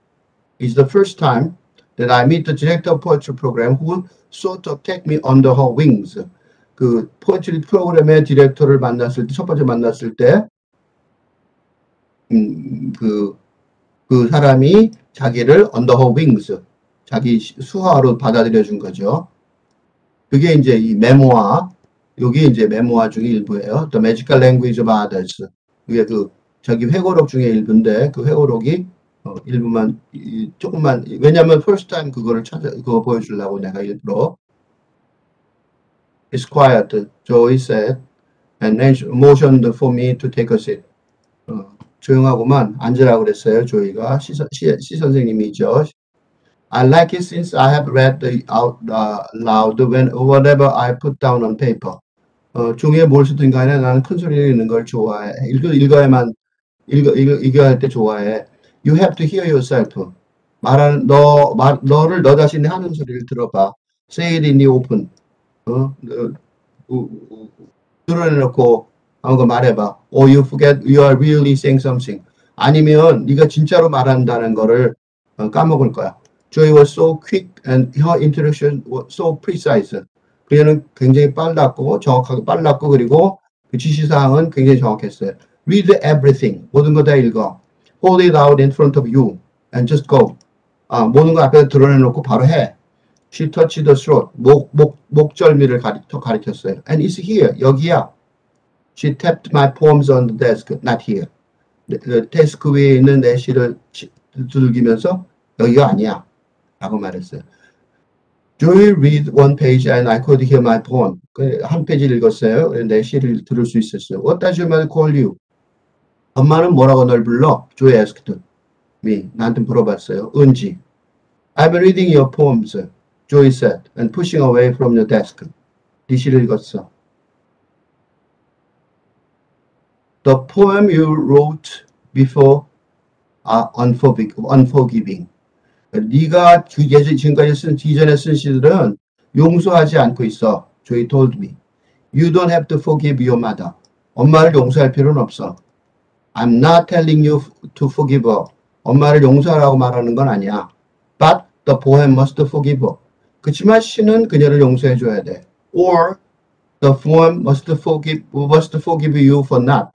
Speaker 1: is the first time that I meet the director of poetry program who sort of take me under her wings. 그 포에트리 프로그램의 디렉터를 만났을 때, 첫 번째 만났을 때, 그 사람이 자기를 under her wings, 자기 수하로 받아들여 준 거죠. 그게 이제 이 메모아, 여기 이제 메모아 중에 일부예요. The Magical Language of Others. 이게 자기 회고록 중에 일부인데, 그 회고록이 일부만, 조금만, 왜냐면 first time 그거 보여주려고 내가 일부러. It's quiet, Joey said, and then motioned for me to take a seat. 조용하고만 앉으라고 그랬어요, 조이가. 시 선생님이죠. I like it since I have read out loud whatever I put down on paper. 종이에 뭘 쓰든 간에 나는 큰 소리를 읽는 걸 좋아해. 읽어야 할 때 좋아해. You have to hear yourself. 너를 너 자신이 하는 소리를 들어봐. Say it in the open. 드러내놓고 아무거 말해봐. Or you forget you are really saying something. 아니면 네가 진짜로 말한다는 거를 까먹을 거야. Joy was so quick and her introduction was so precise. 그녀는 굉장히 정확하게 빨랐고 그리고 그 지시사항은 굉장히 정확했어요. Read everything. 모든 거 다 읽어. Hold it out in front of you and just go. 모든 거 앞에 드러내놓고 바로 해. She touched the throat. 목절미를 가리켰어요. And it's here. 여기야. She tapped my poems on the desk. Not here. 데스크 위에 있는 내 시를 두들기면서 여기가 아니야. 라고 말했어요. Joy read one page and I could hear my poem. 한 페이지를 읽었어요. 내 시를 들을 수 있었어요. What does your mother call you? 엄마는 뭐라고 널 불러? Joy asked me. 나한테 물어봤어요. 은지. I've been reading your poems. Joy said, and pushing away from your desk. 네 시를 읽었어. The poem you wrote before are unforgiving. 네가 지금까지 이전에 쓴 시들은 용서하지 않고 있어. Joy told me. You don't have to forgive your mother. 엄마를 용서할 필요는 없어. I'm not telling you to forgive her. 엄마를 용서하라고 말하는 건 아니야. But the poem must forgive her. 그치만 시는 그녀를 용서해줘야 돼. or the poem must forgive you for not.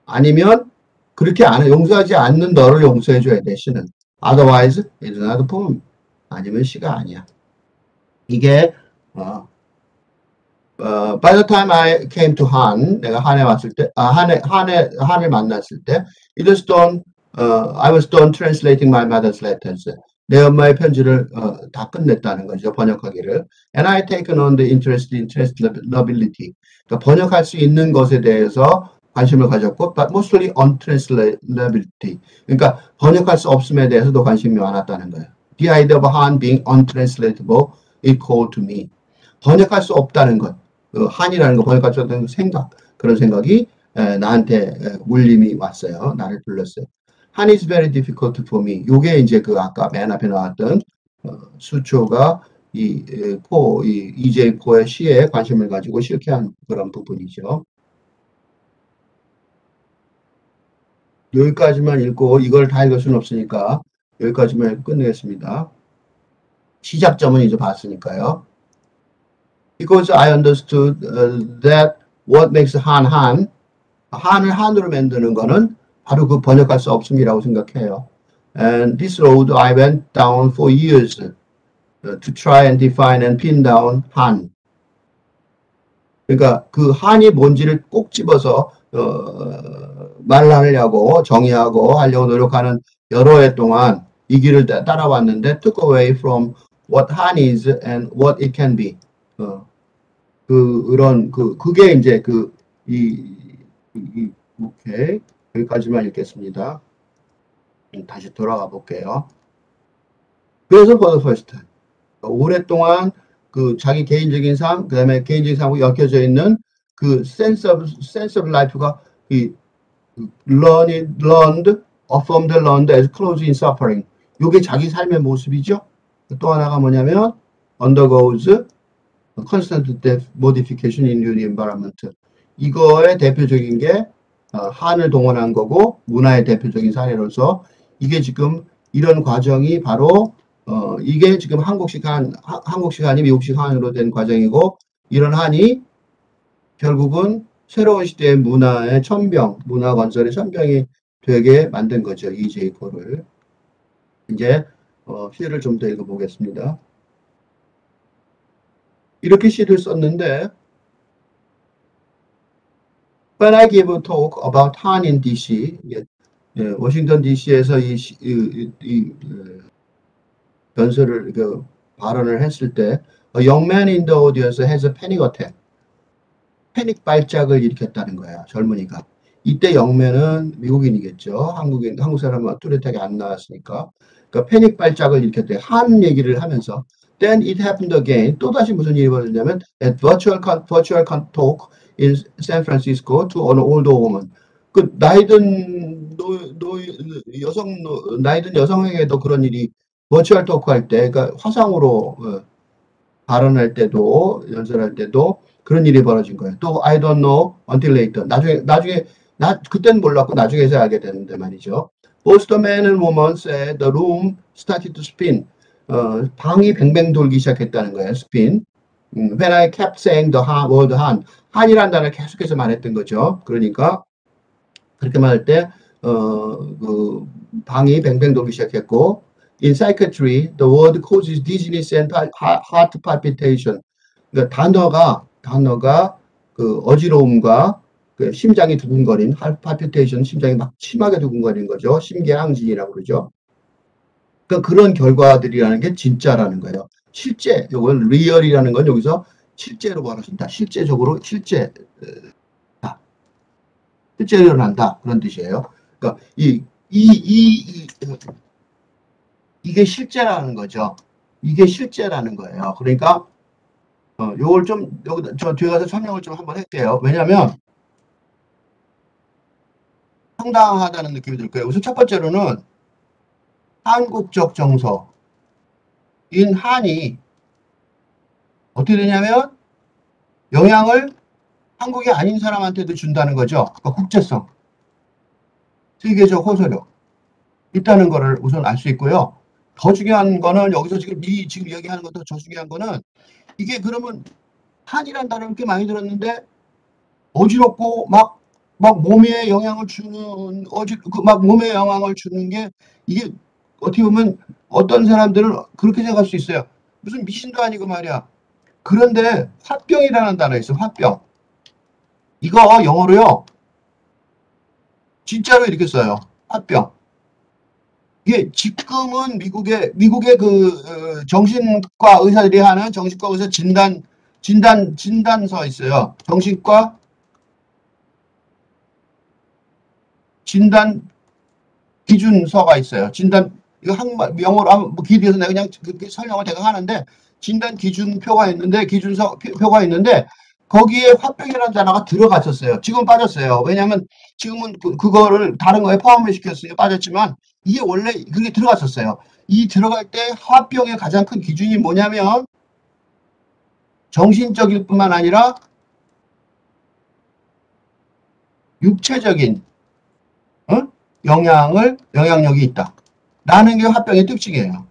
Speaker 1: 아니면 그렇게 용서하지 않는 너를 용서해줘야 돼, 시는. Otherwise, it's not a poem. 아니면 시가 아니야. 이게 by the time I came to Han, 내가 한에 왔을 때, 한을 만났을 때, I was done translating my mother's letters. 내 엄마의 편지를 다 끝냈다는 거죠, 번역하기를. And I taken on the translatability. 그러니까 번역할 수 있는 것에 대해서 관심을 가졌고, but mostly untranslatability. 그러니까 번역할 수 없음에 대해서도 관심이 많았다는 거예요. The idea of Han being untranslatable, it called to me. 번역할 수 없다는 것. 한이라는 거 번역할 수 없다는 생각. 그런 생각이 나한테 울림이 왔어요. 나를 불렀어요. Han is very difficult for me. 요게 이제 그 아까 맨 앞에 나왔던 수초가 이J 포의 시에 관심을 가지고 실패한 그런 부분이죠. 여기까지만 읽고 이걸 다 읽을 수는 없으니까 여기까지만 읽고 끝내겠습니다. 시작점은 이제 봤으니까요. Because I understood that what makes 한을 한으로 만드는 거는 바로 그 번역할 수 없음이라고 생각해요. And this road I went down for years to try and define and pin down 한. 그러니까 그 한이 뭔지를 꼭 집어서 말하려고 정의하고 하려고 노력하는 여러 해 동안 이 길을 따라왔는데 took away from what Han is and what it can be. 그게 이제 오케이. 여기까지만 읽겠습니다. 다시 돌아가 볼게요. 그래서 for the first time. 오랫동안 그 자기 개인적인 삶, 그 다음에 개인적인 삶하고 엮여져 있는 그 sense of life가 learned, affirmed, learned as close in suffering. 이게 자기 삶의 모습이죠. 또 하나가 뭐냐면 undergoes constant modification in new environment. 이거의 대표적인 게 한을 동원한 거고 문화의 대표적인 사례로서 이게 지금 이런 과정이 바로 이게 지금 한국식 한이 미국식 한으로 된 과정이고 이런 한이 결국은 새로운 시대의 문화의 천병, 문화 건설의 천병이 되게 만든 거죠. 이J 포를. 이제 시를 좀 더 읽어보겠습니다. 이렇게 시를 썼는데 When I give a talk about Han in DC, 워싱턴 DC에서 이 연설을 발언을 했을 때 A young man in the audience has a panic attack. 패닉 발작을 일으켰다는 거야, 젊은이가. 이때 영매는 미국인이겠죠. 한국 사람은 뚜렷하게 안 나왔으니까. 그러니까 패닉 발작을 일으켰대. 한 얘기를 하면서 Then it happened again. 또다시 무슨 일이 벌어졌냐면 at virtual talk in San Francisco to an older woman. 그 나이든 여성에게도 그런 일이 버추얼 토크 할 때, 그러니까 화상으로 발언할 때도 연설할 때도 그런 일이 벌어진 거예요. 또 I don't know until later. 나중에 그때는 몰랐고 나중에서 알게 되는데 말이죠. Both the man and woman said the room started to spin. 방이 뱅뱅 돌기 시작했다는 거예요. spin. When I kept saying the word Han. 한이라는 단어를 계속해서 말했던 거죠. 그러니까 그렇게 말할 때 그 방이 뱅뱅 돌기 시작했고 In psychiatry, the word causes dizziness and heart palpitation. 그러니까 단어가 그 어지러움과 그 심장이 두근거린 heart palpitation, 심장이 막 심하게 두근거리는 거죠. 심계항진이라고 그러죠. 그러니까 그런 결과들이라는 게 진짜라는 거예요. 실제, 이건 리얼이라는 건 여기서 실제로 벌어진다. 실제적으로 실제로 일어난다. 그런 뜻이에요. 그러니까 이게 실제라는 거죠. 이게 실제라는 거예요. 그러니까 요걸 좀 여기다 저 뒤에 가서 설명을 좀 한번 할게요. 왜냐하면 황당하다는 느낌이 들 거예요. 우선 첫 번째로는 한국적 정서인 한이 어떻게 되냐면 영향을 한국이 아닌 사람한테도 준다는 거죠. 그러니까 국제성, 세계적 호소력 있다는 거를 우선 알 수 있고요. 더 중요한 거는 여기서 지금 얘기하는 것도 더 중요한 거는 이게 그러면 한이란 단어를 이렇게 많이 들었는데 어지럽고 막 몸에 영향을 주는 막 몸에 영향을 주는 게 이게 어떻게 보면 어떤 사람들은 그렇게 생각할 수 있어요. 무슨 미신도 아니고 말이야. 그런데 화병이라는 단어 있어. 화병. 이거 영어로요. 진짜로 이렇게 써요. 화병. 이게 지금은 미국의 그 정신과 의사들이 하는 정신과 의사 진단서 있어요. 정신과 진단 기준서가 있어요. 이거 한국말, 영어로 하면 뭐 기대서 내가 그냥 그렇게 설명을 대강 하는데, 진단 기준표가 있는데, 표가 있는데, 거기에 화병이라는 단어가 들어갔었어요. 지금 빠졌어요. 왜냐하면 지금은 그거를 다른 거에 포함을 시켰으니까 빠졌지만, 이게 원래 그게 들어갔었어요. 이 들어갈 때 화병의 가장 큰 기준이 뭐냐면, 정신적일 뿐만 아니라 육체적인 영향력이 있다. 라는 게 화병의 특징이에요.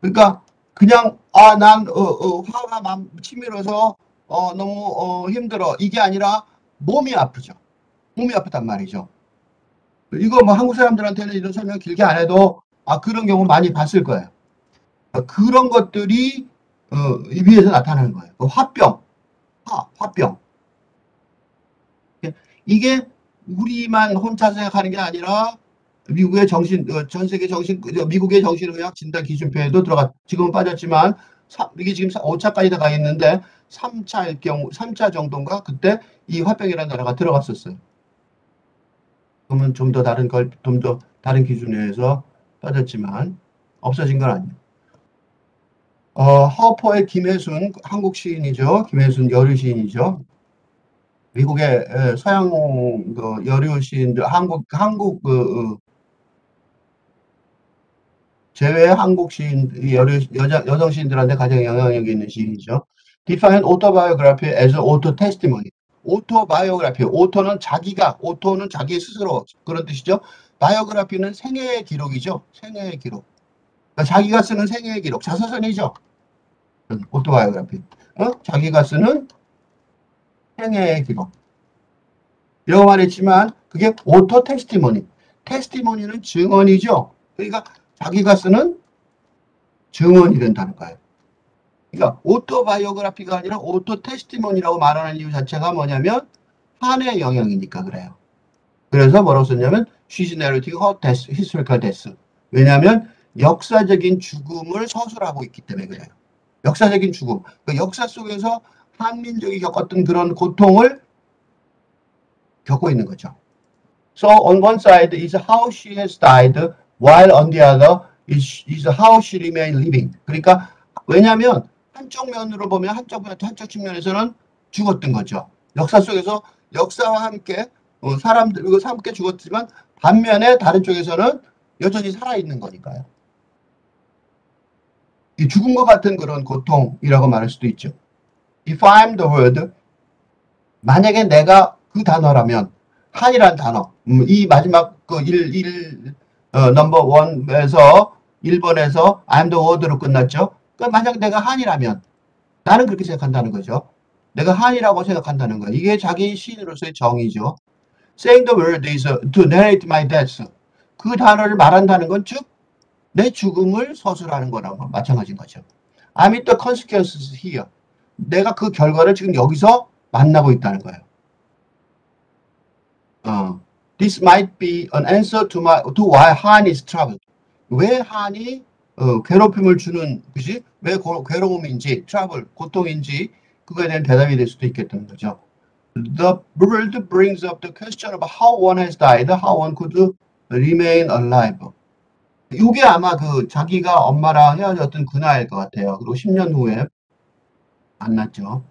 Speaker 1: 그러니까 그냥 난 화가 치밀어서 너무 힘들어. 이게 아니라 몸이 아프죠. 몸이 아프단 말이죠. 이거 뭐 한국 사람들한테는 이런 설명 길게 안 해도 그런 경우 많이 봤을 거예요. 그런 것들이 위에서 나타나는 거예요. 화병, 화병. 이게 우리만 혼자 생각하는 게 아니라 미국의 전 세계 미국의 정신의학 진단 기준표에도 지금은 빠졌지만, 이게 지금 5차까지 다 가 있는데, 3차 정도인가? 그때 이 화병이라는 단어가 들어갔었어요. 그러면 좀 더 다른 기준에서 빠졌지만, 없어진 건 아니에요. 허퍼의 김혜순, 한국 시인이죠. 김혜순 여류 시인이죠. 미국의 서양 여류 시인들, 제외 한국 시인, 여성 시인들한테 가장 영향력이 있는 시인이죠. Define autobiography as auto testimony. autobiography, 오토는 자기 스스로 그런 뜻이죠. 바이오그래피는 생애의 기록이죠. 생애의 기록. 그러니까 자기가 쓰는 생애의 기록, 자서전이죠. autobiography. 자기가 쓰는 생애의 기록. 이라고 말했지만 그게 오토 테스티모니. 테스티모니는 증언이죠. 그러니까 자기가 쓰는 증언이 된다는 거예요. 그러니까 오토바이오그래피가 아니라 오토 테스티모니라고 말하는 이유 자체가 뭐냐면 한의 영역이니까 그래요. 그래서 뭐라고 썼냐면 she's narrating her death, historical death. 왜냐하면 역사적인 죽음을 서술하고 있기 때문에 그래요. 역사적인 죽음. 그 역사 속에서 한민족이 겪었던 그런 고통을 겪고 있는 거죠. So on one side is how she has died, while on the other is how she remained living. 그러니까 왜냐하면 한쪽 면으로 보면 한쪽 측면에서는 죽었던 거죠. 역사 속에서 역사와 함께 사람들과 함께 죽었지만 반면에 다른 쪽에서는 여전히 살아있는 거니까요. 이 죽은 것 같은 그런 고통이라고 말할 수도 있죠. If I'm the word, 만약에 내가 그 단어라면, 한이란 단어, 이 마지막 넘버 원에서 1번에서 I'm the word로 끝났죠. 그러니까 만약 내가 한이라면, 나는 그렇게 생각한다는 거죠. 내가 한이라고 생각한다는 거예요. 이게 자기 시인으로서의 정의죠. Saying the word is to narrate my death. 그 단어를 말한다는 건 즉, 내 죽음을 서술하는 거랑 마찬가지인 거죠. I'm in the consequences here. 내가 그 결과를 지금 여기서 만나고 있다는 거예요. This might be an answer to why Han is troubled. 왜 한이 괴롭힘을 주는 것이 왜 괴로움인지, trouble, 고통인지 그거에 대한 대답이 될 수도 있겠다는 거죠. The world brings up the question of how one has died, how one could remain alive. 이게 아마 자기가 엄마랑 헤어졌던 그날일 것 같아요. 그리고 10년 후에 만났죠.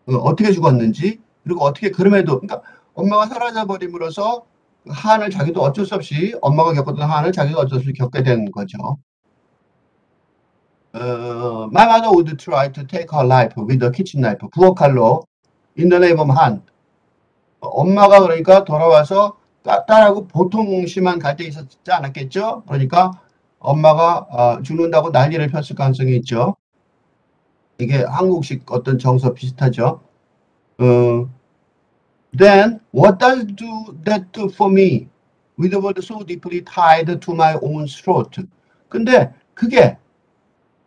Speaker 1: 어떻게 죽었는지, 그리고 어떻게 그럼에도, 그러니까 엄마가 사라져버림으로써 한을 자기도 어쩔 수 없이, 엄마가 겪었던 한을 자기도 어쩔 수 없이 겪게 된 거죠. My mother would try to take her life with a kitchen knife. 부엌 칼로 in the name of Han. 엄마가 그러니까 돌아와서 딸하고 보통 심한 갈등이 있었지 않았겠죠? 그러니까 엄마가 죽는다고 난리를 폈을 가능성이 있죠. 이게 한국식 어떤 정서 비슷하죠. Then what does do that do for me? With the word so deeply tied to my own throat. 근데 그게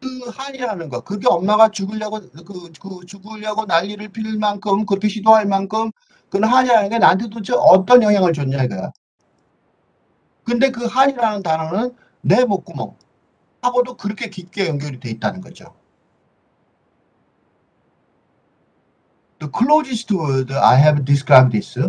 Speaker 1: 그 한이라는 거, 그게 엄마가 죽으려고 난리를 필 만큼 그렇게 시도할 만큼 그 한이라는 게 나한테 도대체 어떤 영향을 줬냐 이거야. 근데 그 한이라는 단어는 내 목구멍 하고도 그렇게 깊게 연결이 돼 있다는 거죠. The closest word I have described this.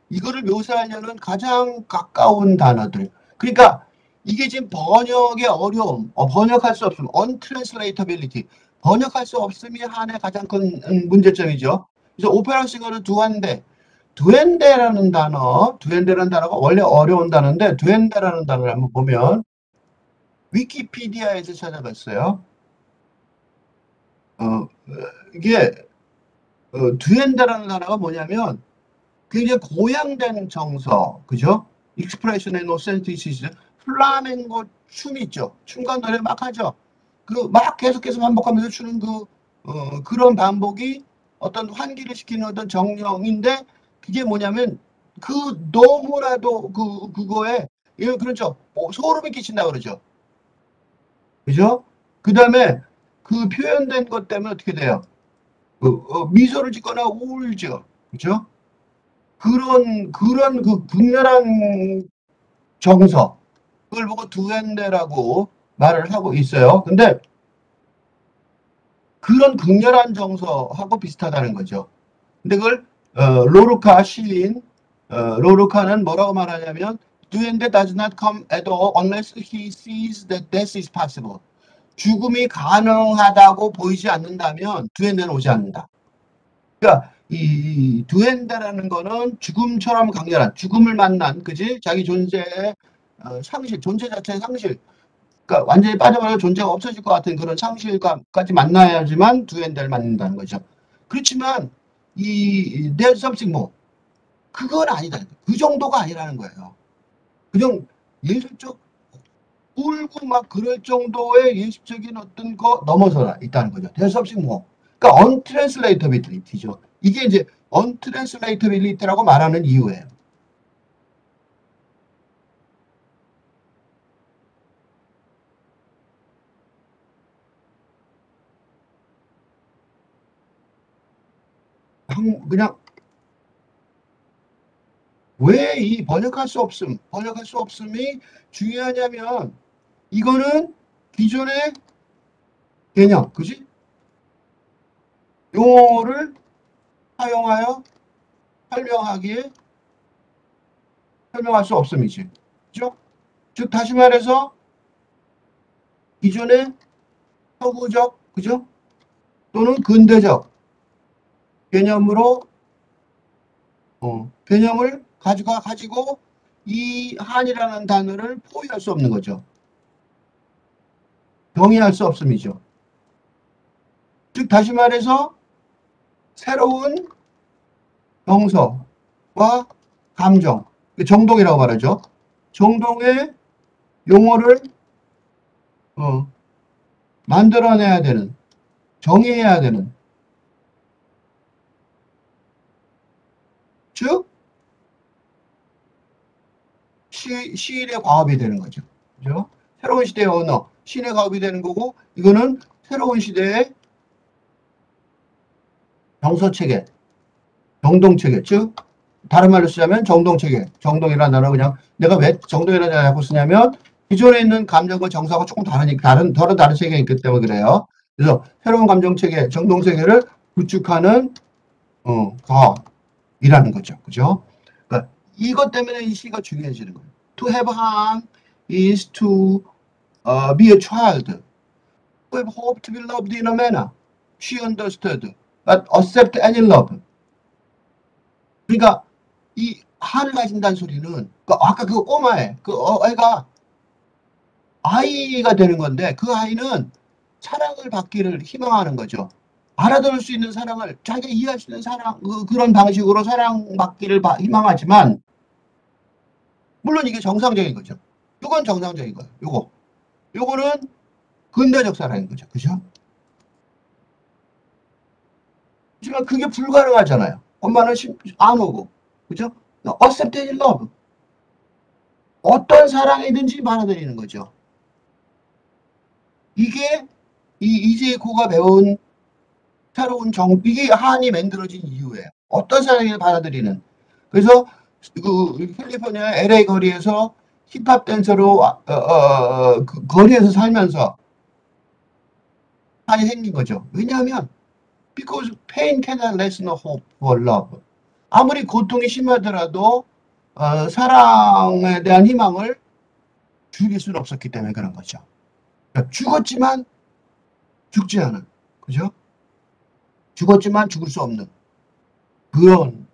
Speaker 1: 이거를 묘사하려는 가장 가까운 단어들. 그러니까 이게 지금 번역의 어려움, 번역할 수 없음, untranslatability. 번역할 수 없음이 한의 가장 큰 문제점이죠. 그래서 오페라 싱어는 두엔데라는 단어가 원래 어려운 단어인데 두엔데라는 단어를 한번 보면 위키피디아에서 찾아봤어요. 이게 두엔데라는 단어가 뭐냐면 굉장히 고양된 정서, 그죠? 익스프레션의 노센티시스, 플라멩고 춤 있죠. 춤과 노래 막 하죠. 그 막 계속해서 반복하면서 추는 그런 반복이 어떤 환기를 시키는 어떤 정령인데 그게 뭐냐면 그 너무나도 그거에 그렇죠. 소름이 끼친다 그러죠. 그죠? 그 다음에 그 표현된 것 때문에 어떻게 돼요? 미소를 짓거나 울죠. 그죠? 그런 그 극렬한 정서, 그걸 보고 두엔데라고 말을 하고 있어요. 근데 그런 극렬한 정서하고 비슷하다는 거죠. 근데 그걸 로르카 시인, 로르카는 뭐라고 말하냐면 두엔데 does not come at all unless he sees that death is possible. 죽음이 가능하다고 보이지 않는다면 두엔데는 오지 않는다. 그러니까 이 두엔다라는 거는 죽음처럼 강렬한 죽음을 만난 그지 자기 존재의 상실 존재 자체의 상실 그러니까 완전히 빠져버려 존재가 없어질 것 같은 그런 상실감까지 만나야지만 두엔다를 만난다는 거죠. 그렇지만 이 there's something more 그건 아니다. 그 정도가 아니라는 거예요. 그냥 예술적 울고 막 그럴 정도의 예술적인 어떤 거 넘어서 있다는 거죠. there's something more. 그러니까 untranslatability죠. 이게 이제 untranslatability라고 말하는 이유예요. 그냥 왜 이 번역할 수 없음이 중요하냐면 이거는 기존의 개념, 그지? 용어를 사용하여 설명할 수 없음이지. 그죠? 즉 다시 말해서 기존의 서구적, 그죠? 또는 근대적 개념으로 개념을 가지고 이 한이라는 단어를 포위할 수 없는 거죠. 정의할 수 없음이죠. 즉 다시 말해서 새로운 정서와 감정, 정동이라고 말하죠. 정동의 용어를 만들어내야 되는, 정의해야 되는, 즉 시인의 과업이 되는 거죠. 그죠? 새로운 시대의 언어, 시인의 과업이 되는 거고 이거는 새로운 시대의 정서체계, 정동체계, 즉 다른 말로 쓰자면 정동체계, 정동이라는 단어 그냥 내가 왜 정동이라는 단어 자꾸 쓰냐면 기존에 있는 감정과 정서가 조금 다르니까 다른 세계가 있기 때문에 그래요. 그래서 새로운 감정체계, 정동체계를 구축하는 과업이라는 거죠. 그죠? 그러니까 이것 때문에 이 시가 중요해지는 거예요. To have harm is to be a child who have hope to be loved in a manner she understood, but accept any love. 그러니까 이 한을 가진다는 소리는 아까 그 꼬마애 그 애가 아이가 되는 건데 그 아이는 사랑을 받기를 희망하는 거죠. 알아들을 수 있는 사랑을 자기가 이해할 수 있는 사랑 그런 방식으로 사랑받기를 희망하지만 물론 이게 정상적인 거죠. 이건 정상적인 거예요. 요거는 근대적 사랑인 거죠. 그죠? 하지만 그게 불가능하잖아요. 엄마는 안 오고. 그죠? accepted love. 어떤 사랑이든지 받아들이는 거죠. 이게 이제 고가 배운 새로운 이게 한이 만들어진 이유예요. 어떤 사랑을 받아들이는. 그래서 그 캘리포니아 LA 거리에서 힙합 댄서로 그 거리에서 살면서 한이 생긴 거죠. 왜냐하면 because pain cannot lessen a hope for love. 아무리 고통이 심하더라도 사랑에 대한 희망을 죽일 수는 없었기 때문에 그런 거죠. 그러니까 죽었지만 죽지 않은, 그죠? 죽었지만 죽을 수 없는 그런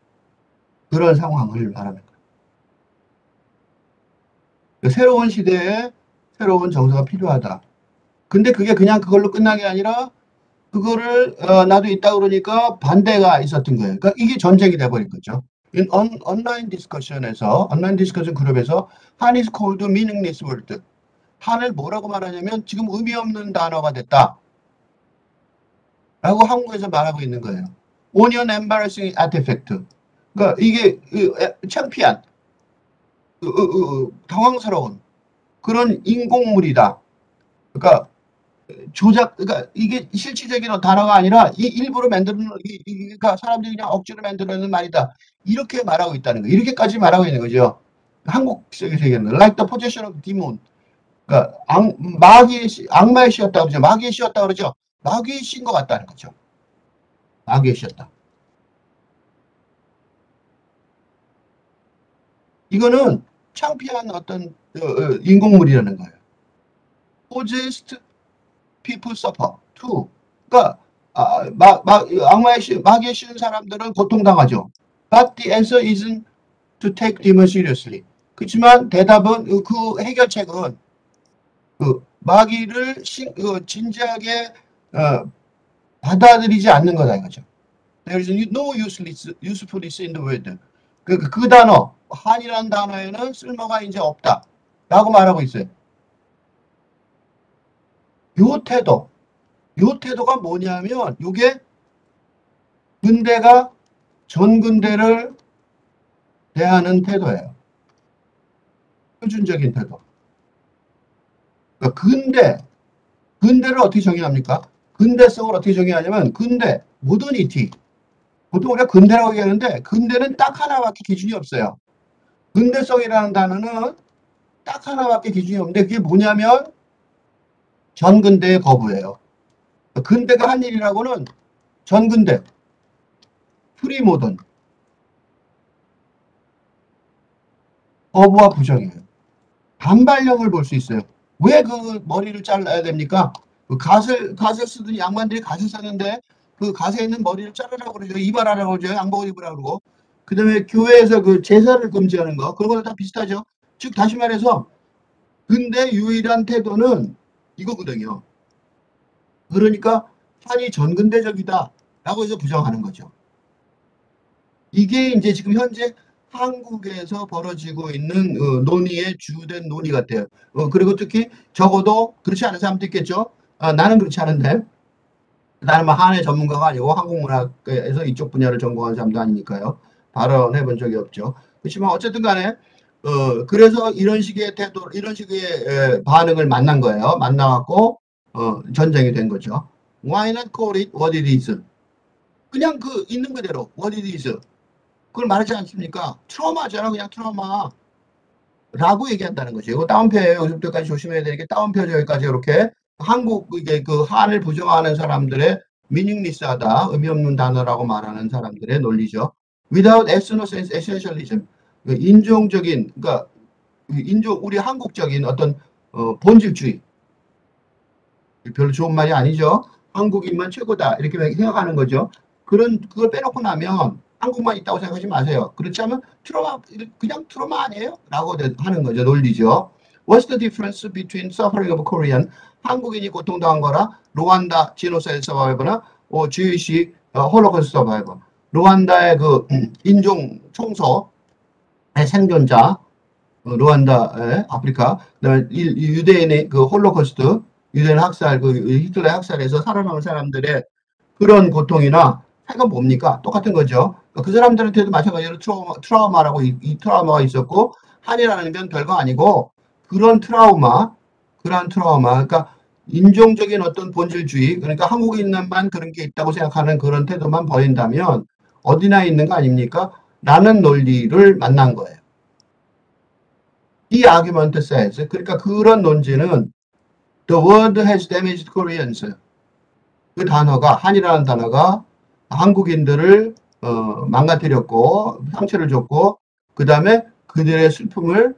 Speaker 1: 상황을 말하는 거예요. 새로운 시대에 새로운 정서가 필요하다. 근데 그게 그냥 그걸로 끝난 게 아니라 그거를 나도 있다 그러니까 반대가 있었던 거예요. 그러니까 이게 전쟁이 돼버린 거죠. 온라인 디스커션 그룹에서 한 is called meaningless word. 한을 뭐라고 말하냐면 지금 의미 없는 단어가 됐다. 라고 한국에서 말하고 있는 거예요. Onion embarrassing artifact. 그러니까 이게 창피한, 당황스러운 그런 인공물이다. 그러니까 그러니까 이게 실질적인 단어가 아니라 일부러 만드는, 그러니까 사람들이 그냥 억지로 만들어내는 말이다. 이렇게 말하고 있다는 거예요. 이렇게까지 말하고 있는 거죠. 한국적인 얘기는 like the possession of demon. 그러니까 악마의 씨였다 그러죠. 마귀의 씨였다 그러죠. 마귀의 씨인 것 같다는 거죠. 마귀의 씨였다. 이거는 창피한 어떤 인공물이라는 거예요. possessed people suffer too. 그러니까 마귀에 씌운 사람들은 고통당하죠. But the answer isn't to take demon seriously. 그렇지만 대답은 그 해결책은 그 마귀를 진지하게 받아들이지 않는 거다 이거죠. There is no usefulness in the word. 그 단어 한이라는 단어에는 쓸모가 이제 없다 라고 말하고 있어요. 요 태도가 뭐냐면 요게 근대가 전근대를 대하는 태도예요. 표준적인 태도. 그러니까 근대를 어떻게 정의합니까? 근대성을 어떻게 정의하냐면 근대, 모더니티. 보통 우리가 근대라고 얘기하는데 근대는 딱 하나밖에 기준이 없어요. 근대성이라는 단어는 딱 하나밖에 기준이 없는데 그게 뭐냐면 전근대의 거부예요. 근대가 한 일이라고는 전근대, 프리모던, 거부와 부정이에요. 반발력을 볼 수 있어요. 왜 그 머리를 잘라야 됩니까? 그 갓을 쓰더니 양반들이 갓을 썼는데 그 갓에 있는 머리를 자르라고 그러죠. 이발하라고 그러죠. 양복을 입으라고 그러고. 그 다음에 교회에서 그 제사를 금지하는 거. 그런 거랑 다 비슷하죠. 즉 다시 말해서 근대 유일한 태도는 이거거든요. 그러니까 한이 전근대적이다 라고 해서 부정하는 거죠. 이게 이제 지금 현재 한국에서 벌어지고 있는 논의의 주된 논의 같아요. 그리고 특히 적어도 그렇지 않은 사람도 있겠죠. 나는 그렇지 않은데 나는 뭐 한의 전문가가 아니고 한국문학에서 이쪽 분야를 전공한 사람도 아니니까요. 발언해 본 적이 없죠. 그렇지만 어쨌든 간에 그래서 이런 식의 태도, 이런 식의 반응을 만난 거예요. 만나갖고 전쟁이 된 거죠. Why not call it what it is? 그냥 그 있는 그대로 what it is. 그걸 말하지 않습니까? 트라우마잖아, 그냥 트라우마. 라고 얘기한다는 거죠. 이거 다운표예요. 여기서부터까지 조심해야 되는 게 다운표죠. 여기까지 이렇게 이게 그 한을 부정하는 사람들의 미닝리스하다, 의미 없는 단어라고 말하는 사람들의 논리죠. Without essentialism, 인종적인, 그러니까 우리 한국적인 어떤 본질주의. 별로 좋은 말이 아니죠. 한국인만 최고다 이렇게 생각하는 거죠. 그걸 빼놓고 나면 한국만 있다고 생각하지 마세요. 그렇지 않으면 그냥 트라우마 아니에요? 라고 하는 거죠. 논리죠. What's the difference between suffering of Korean, 한국인이 고통당한 거라, 루안다 지노사이드 서바이버나 Jewish 홀로코스트 서바이버, 루안다의 그 인종 청소의 생존자, 루안다의 아프리카, 그다음에 유대인의 그 홀로코스트, 유대인 학살, 그 히틀러의 학살에서 살아남은 사람들의 그런 고통이나 차이가 뭡니까? 똑같은 거죠. 그 사람들한테도 마찬가지로 트라우마라고 이 트라우마가 있었고, 한이라는 건 별거 아니고, 그런 트라우마, 그러니까 인종적인 어떤 본질주의, 그러니까 한국인만 그런 게 있다고 생각하는 그런 태도만 버린다면 어디나 있는 거 아닙니까? 라는 논리를 만난 거예요. 이 argument says, 그러니까 그런 논지는 the word has damaged Koreans. 그 단어가, 한이라는 단어가 한국인들을 망가뜨렸고 상처를 줬고 그 다음에 그들의 슬픔을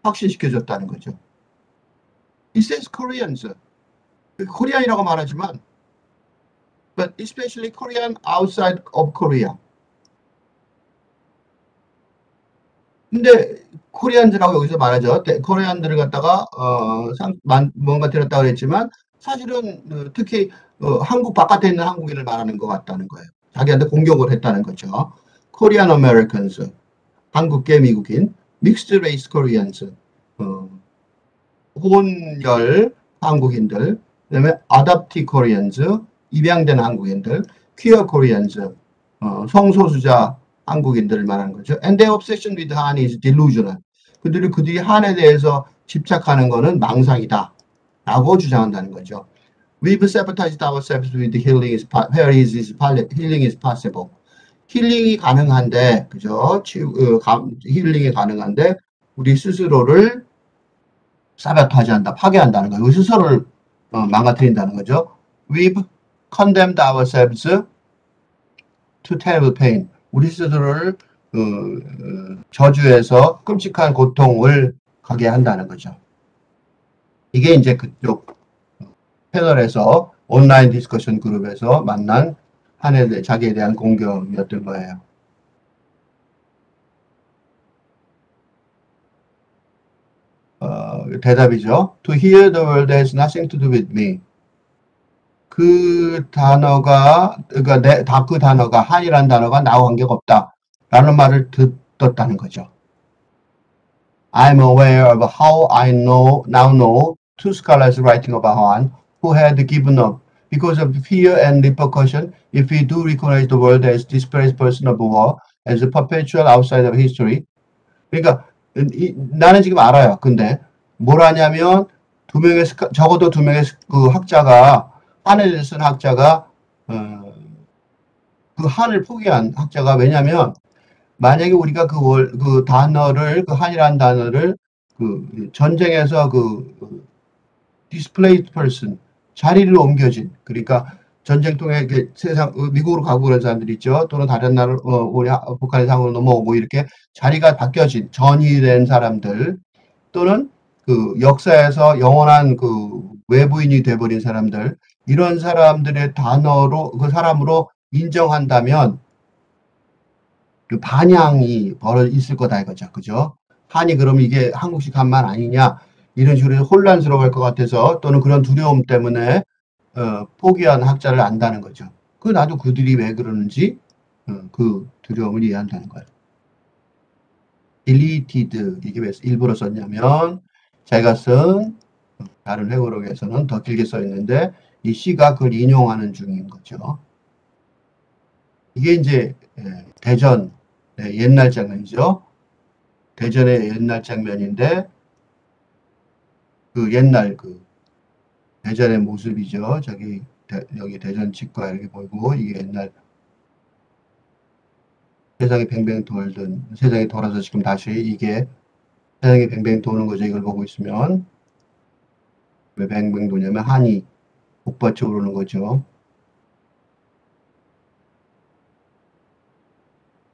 Speaker 1: 확신시켜줬다는 거죠. It says Koreans. 코리안이라고 말하지만 but especially Korean outside of Korea. 근데 코리안들하고 여기서 말하죠. 코리안들을 갖다가 뭔가 들었다고 그랬지만 사실은 특히 한국 바깥에 있는 한국인을 말하는 것 같다는 거예요. 자기한테 공격을 했다는 거죠. 코리안 아메리칸스, 한국계 미국인, 믹스드 레이스 코리안스, 혼혈 한국인들, 그다음에 아답티 코리안즈, 입양된 한국인들, 퀴어 코리안즈, 성소수자 한국인들을 말하는 거죠. And their obsession with Han is delusional. 그들이 한에 대해서 집착하는 거는 망상이다. 라고 주장한다는 거죠. We've sabotaged ourselves with healing healing is possible. 힐링이 가능한데, 그죠? 힐링이 가능한데, 우리 스스로를 사보타지한다, 파괴한다는 거예요. 우리 스스로를 망가뜨린다는 거죠. We've condemned ourselves to terrible pain. 우리 스스로를 저주해서 끔찍한 고통을 가게 한다는 거죠. 이게 이제 그쪽 패널에서 온라인 디스커션 그룹에서 만난 자기에 대한 공격이었던 거예요. 대답이죠. To hear the word has nothing to do with me. 그 단어가, 그러니까 그 단어가, 한이라는 단어가 나와 관계가 없다. 라는 말을 듣었다는 거죠. I'm aware of how I now know two scholars writing about Han who had given up because of fear and repercussion if we do recognize the world as displaced person of war, as a perpetual outside of history. 그러니까 나는 지금 알아요. 근데 뭘 하냐면 적어도 두 명의 그 학자가 한을 쓴 학자가 그 한을 포기한 학자가 왜냐면 만약에 우리가 그 단어를 그 한이라는 단어를 그 전쟁에서 그 displaced person 자리를 옮겨진 그러니까 전쟁통에 세상 미국으로 가고 그런 사람들 있죠. 또는 다른 나라 우리 북한의 상으로 넘어오고 이렇게 자리가 바뀌어진 전이된 사람들 또는 그 역사에서 영원한 그 외부인이 돼버린 사람들 이런 사람들의 단어로 그 사람으로 인정한다면 그 반향이 있을 거다 이거죠. 그죠? 한이 그럼 이게 한국식 한말 아니냐 이런 식으로 혼란스러워할 것 같아서 또는 그런 두려움 때문에 포기한 학자를 안다는 거죠. 나도 그들이 왜 그러는지 그 두려움을 이해한다는 거예요. deleted 이게 왜 일부러 썼냐면 제가 쓴 다른 회고록에서는 더 길게 써 있는데 이 C가 그걸 인용하는 중인 거죠. 이게 이제 대전 옛날 장면이죠. 대전의 옛날 장면인데 그 옛날 그 대전의 모습이죠. 여기 대전 치과 이렇게 보이고 이게 옛날 세상이 뱅뱅 돌던 세상이 돌아서 지금 다시 이게 세상이 뱅뱅 도는 거죠. 이걸 보고 있으면 왜 뱅뱅 도냐면 한이 복받쳐 오르는 거죠.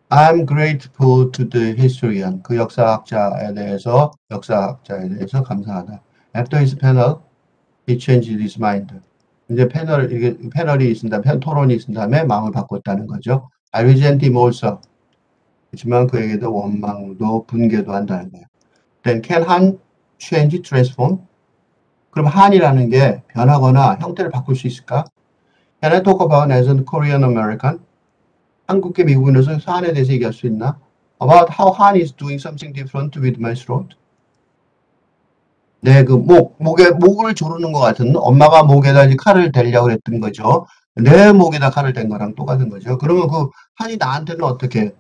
Speaker 1: I'm grateful to the historian. 그 역사학자에 대해서 감사하다. After his panel, he changed his mind. 이제 패널이 있은 토론이 있은 다음에 마음을 바꿨다는 거죠. I resent him also. 그렇지만 그에게도 원망도 분개도 한다는 거예요. Then can Han change, transform? 그럼 한이라는 게 변하거나 형태를 바꿀 수 있을까? Can I talk about as a Korean American? 한국계 미국인으로서 한에 대해서 얘기할 수 있나? About how Han is doing something different with my throat. 네, 목을 조르는 것 같은 엄마가 목에다 칼을 대려고 했던 거죠. 내 목에다 칼을 댄 거랑 똑같은 거죠. 그러면 그 한이 나한테는 어떻게,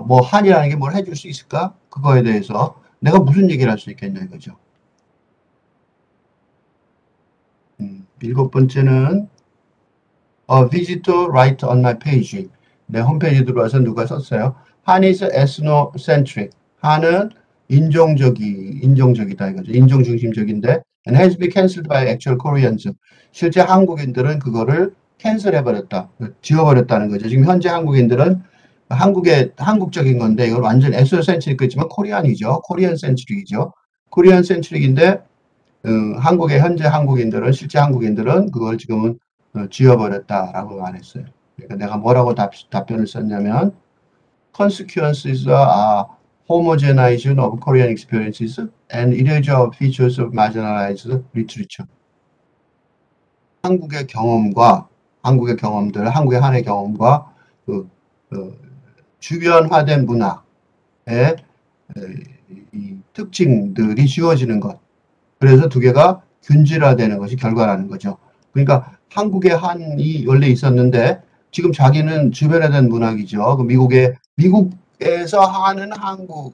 Speaker 1: 뭐 한이라는 게 뭘 해줄 수 있을까? 그거에 대해서 내가 무슨 얘기를 할 수 있겠냐 이거죠. 일곱 번째는 visitor right on my page. 내 홈페이지 들어와서 누가 썼어요. Han is ethnocentric. 한은 인종적이다 이거죠. 인종 중심적인데 and has been cancelled by actual Koreans. 실제 한국인들은 그거를 캔슬 해버렸다. 지워버렸다는 거죠. 지금 현재 한국인들은 한국적인 건데 이건 완전 에스노센트릭이지만 코리안이죠. 코리안 센트릭이죠. 코리안 센트릭인데 한국의 현재 한국인들은 실제 한국인들은 그걸 지금은 지워버렸다라고 말했어요. 그러니까 내가 뭐라고 답변을 썼냐면 consequences are homogenization of Korean experiences and erasure of features of marginalized literature. 한국의 경험과 한국의 경험들, 한국의 한의 경험과 그, 주변화된 문화의 이 특징들이 지워지는 것. 그래서 두 개가 균질화되는 것이 결과라는 거죠. 그러니까 한국의 한이 원래 있었는데 지금 자기는 주변에 대한 문학이죠. 미국에서 하는 한국,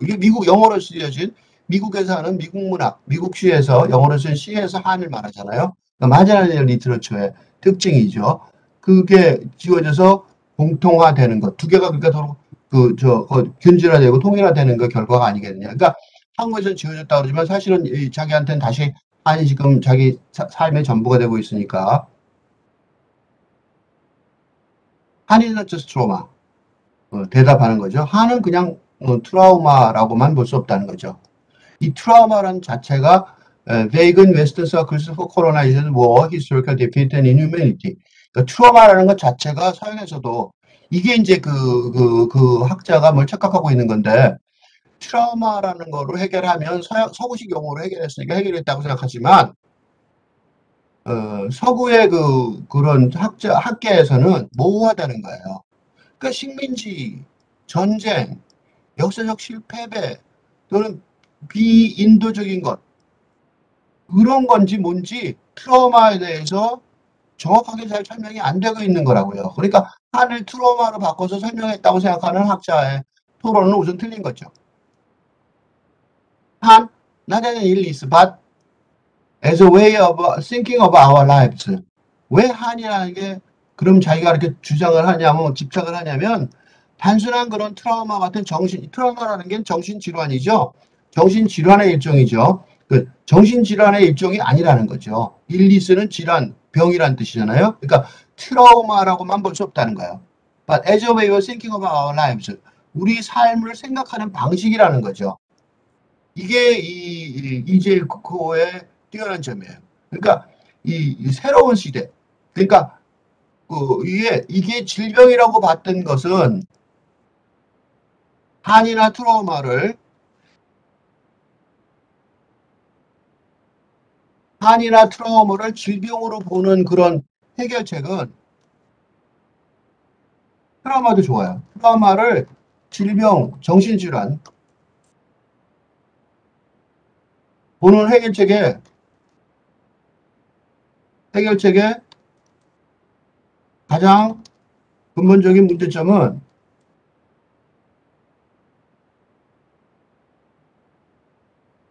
Speaker 1: 이게 미국 영어로 쓰여진 미국에서 하는 미국 문학, 미국 시에서 영어로 쓴 시에서 한을 말하잖아요. 그러니까 마지노랄 리터처의 특징이죠. 그게 지워져서 공통화되는 것. 두 개가 그러니까 서로 균질화되고 통일화되는 거 결과가 아니겠느냐. 그러니까 한국에서는 지워졌다 그러지만 사실은 자기한테는 다시 한이 지금 자기 삶의 전부가 되고 있으니까 한이 not just trauma. 대답하는 거죠. 한은 그냥 트라우마라고만 볼 수 없다는 거죠. 이 트라우마라는 자체가 Vegan Western Circles for Colonization War, Historical Defeat and Inhumanity. 그러니까 트라우마라는 것 자체가 서양에서도 이게 이제 그 학자가 뭘 착각하고 있는 건데 트라우마라는 거로 해결하면 서구식 용어로 해결했으니까 해결했다고 생각하지만 서구의 그런 학계에서는 모호하다는 거예요. 그러니까 식민지, 전쟁, 역사적 실패배 또는 비인도적인 것 그런 건지 뭔지 트라우마에 대해서 정확하게 잘 설명이 안 되고 있는 거라고요. 그러니까 한을 트라우마로 바꿔서 설명했다고 생각하는 학자의 토론은 우선 틀린 거죠. 한, not as an illness, but as a way of thinking of our lives. 왜 한이라는 게 그럼 자기가 이렇게 주장을 하냐면 집착을 하냐면 단순한 그런 트라우마 같은 트라우마라는 게 정신질환이죠. 정신질환의 일종이죠. 그 정신질환의 일종이 아니라는 거죠. 일리스는 질환, 병이란 뜻이잖아요. 그러니까 트라우마라고만 볼 수 없다는 거예요. But as a way of thinking of our lives. 우리 삶을 생각하는 방식이라는 거죠. 이게 이제 코어의 뛰어난 점이에요. 그러니까 이 새로운 시대. 그러니까 이게 질병이라고 봤던 것은 한이나 트라우마를 질병으로 보는 그런 해결책은 트라우마도 좋아요. 트라우마를 질병, 정신질환 보는 해결책의 가장 근본적인 문제점은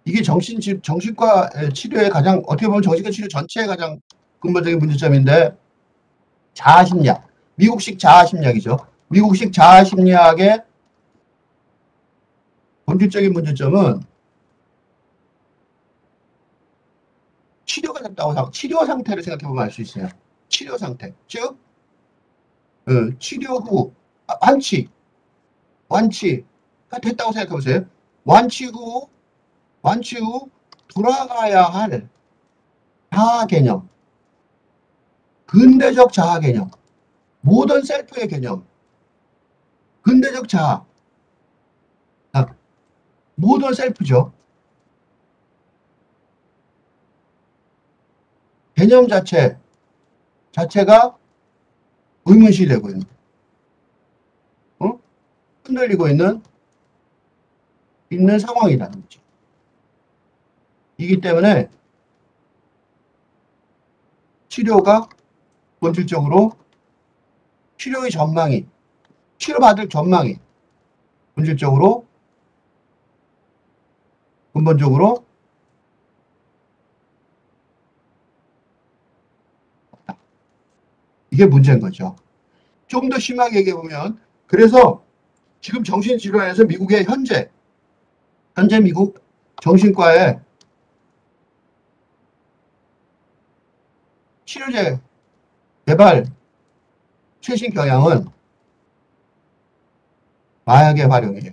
Speaker 1: 이게 정신과 치료의 가장 어떻게 보면 정신과 치료 전체의 가장 근본적인 문제점인데 자아심리학, 미국식 자아심리학이죠. 미국식 자아심리학의 본질적인 문제점은 치료가 됐다고 치료 상태를 생각해 보면 알 수 있어요. 치료 상태, 즉 치료 후 완치가 됐다고 생각해 보세요. 완치 후 돌아가야 할 자아 개념, 근대적 자아 개념, 모던 셀프의 개념, 근대적 자아, 모던 셀프죠. 개념 자체가 의문시되고 흔들리고 있는 상황이라는 거죠. 이기 때문에 치료가 본질적으로 치료의 전망이, 치료받을 전망이 본질적으로, 근본적으로 이게 문제인 거죠. 좀 더 심하게 얘기해보면, 그래서 지금 정신질환에서 미국의 현재 미국 정신과의 치료제 개발 최신 경향은 마약의 활용이에요.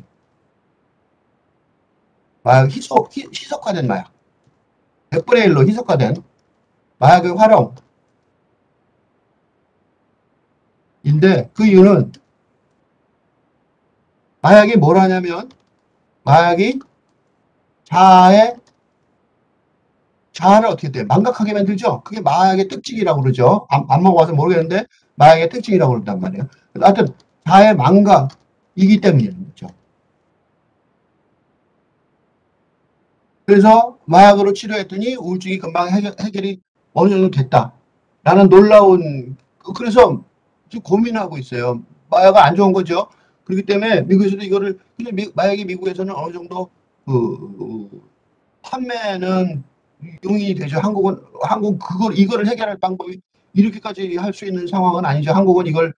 Speaker 1: 마약 희석화된 마약. 100분의 1로 희석화된 마약의 활용인데 그 이유는 마약이 뭘 하냐면 마약이 자아를 어떻게 돼요? 망각하게 만들죠? 그게 마약의 특징이라고 그러죠. 안 먹어봐서 모르겠는데 마약의 특징이라고 그런단 말이에요. 하여튼 자아의 망각이기 때문이라는 거죠. 그래서 마약으로 치료했더니 우울증이 금방 해결이 어느 정도 됐다라는 놀라운, 그래서 지금 고민하고 있어요. 마약은 안 좋은 거죠. 그렇기 때문에 미국에서도 이거를, 근데 마약이 미국에서는 어느 정도 판매는 용인이 되죠. 한국 이거를 해결할 방법이 이렇게까지 할 수 있는 상황은 아니죠. 한국은 이걸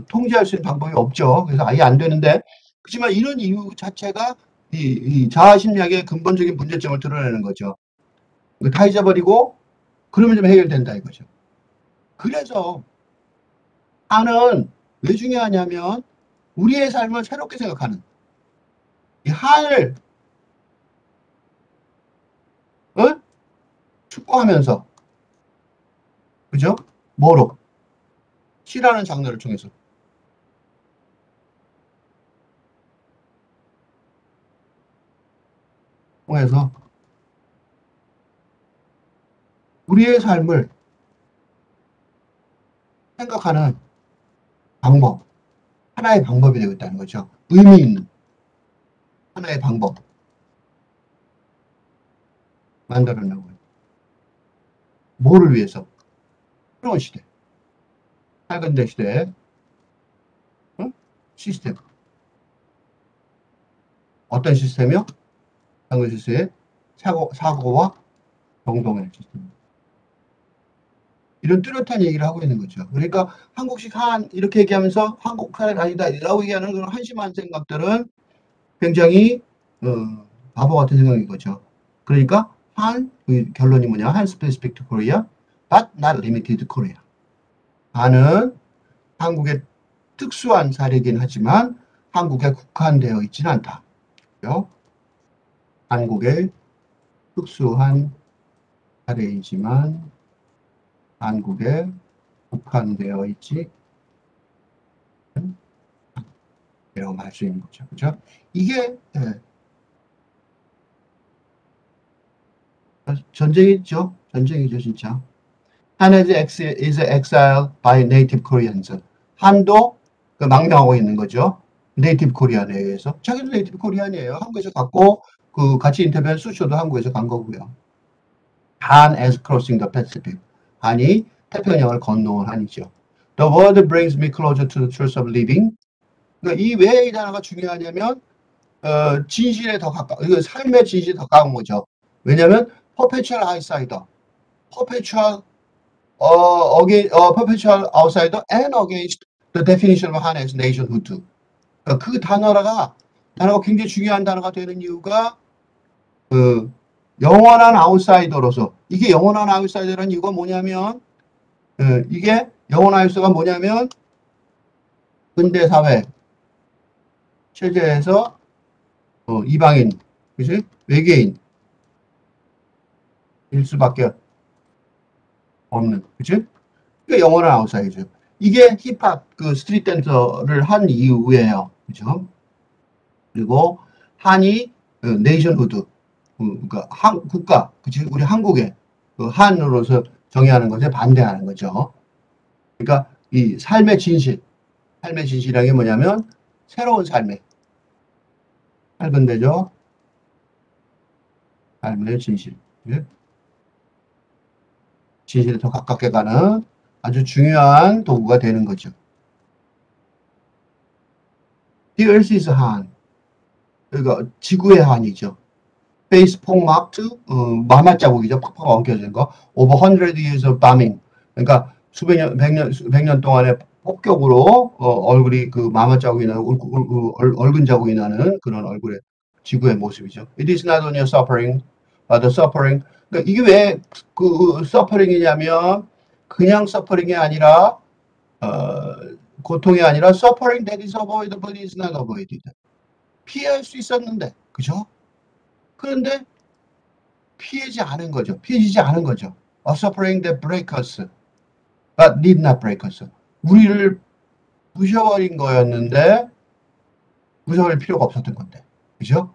Speaker 1: 통제할 수 있는 방법이 없죠. 그래서 아예 안 되는데, 그렇지만 이런 이유 자체가 이 자아심리학의 근본적인 문제점을 드러내는 거죠. 다 잊어버리고 그러면 좀 해결된다 이거죠. 그래서 한은 왜 중요하냐면 우리의 삶을 새롭게 생각하는, 이 한을 어? 축구하면서, 그죠? 뭐로? 시라는 장르를 통해서. 통해서 우리의 삶을 생각하는 방법, 하나의 방법이 되고 있다는 거죠. 의미 있는 하나의 방법 만들어내고. 뭐를 위해서? 새로운 시대, 밝은대 시대의 응? 시스템. 어떤 시스템이요? 밝은 시스템의 사고와 정동의 시스템. 이런 뚜렷한 얘기를 하고 있는 거죠. 그러니까 한국식 한 이렇게 얘기하면서 한국한은 아니다 라고 얘기하는 그런 한심한 생각들은 굉장히 바보 같은 생각인 거죠. 그러니까 그 결론이 뭐냐? 한 specific to Korea, but not limited to Korea. 한은 한국의 특수한 사례이긴 하지만 한국에 국한되어 있지는 않다. 한국의 특수한 사례이지만 한국에 국한되어 있지 이라고 말 수 있는 거죠. 그죠? 이게 전쟁이죠. 전쟁이죠, 진짜. Han is exiled by native Koreans. 한도 그 망명하고 있는 거죠. 네이티브 코리안에 의해서. 자기도 네이티브 코리안이에요. 한국에서 갔고 그 같이 인터뷰한 수쇼도 한국에서 간 거고요. Han as crossing the Pacific. 한이 태평양을 건너온 한이죠. The word brings me closer to the truth of living. 그러니까 이 왜 이 단어가 중요하냐면 진실에 더 가까운, 이거 삶의 진실에 더 가까운 거죠. 왜냐하면 perpetual outsider, perpetual perpetual outsider and against the definition of 한의 nationhood. 그러니까 그 단어가 굉장히 중요한 단어가 되는 이유가 그 영원한 아웃사이더로서, 이게 영원한 아웃사이더라는 이유가 뭐냐면 이게 영원한 아웃사이더가 뭐냐면 근대 사회 체제에서 이방인, 그치? 외계인일 수밖에 없는, 그치? 그게 영원한 아웃사이더죠. 이게 힙합 그 스트리트 댄서를 한 이유예요. 그죠? 그리고 한이 네이션후드, 그러니까 국가, 그치? 우리 한국의 그 한으로서 정의하는 것에 반대하는 거죠. 그러니까 이 삶의 진실이라는 게 뭐냐면 새로운 삶의 데죠. 삶의 진실. 예? 진실에 더 가깝게 가는 아주 중요한 도구가 되는 거죠. The Earth is Han. 그러니까 지구의 한이죠. Space 폭막트, 마마 자국이죠. 팍팍 엉켜진 거. Over 100 years of bombing. 그러니까 수백 년, 백 년 동안의 폭격으로 얼굴이 그 마마 자국이 나는 얼굴 자국이 나는 그런 얼굴의 지구의 모습이죠. It is not only suffering, but the suffering. 그러니까 이게 왜 그 suffering이냐면 그냥 suffering이 아니라 고통이 아니라 suffering that is avoidable is not avoided. 피할 수 있었는데, 그죠? 그런데 피하지 않은 거죠. 피해지지 않은 거죠. A suffering that breaks us, but did not break us. 우리를 부셔버린 거였는데 부셔버릴 필요가 없었던 건데, 그죠?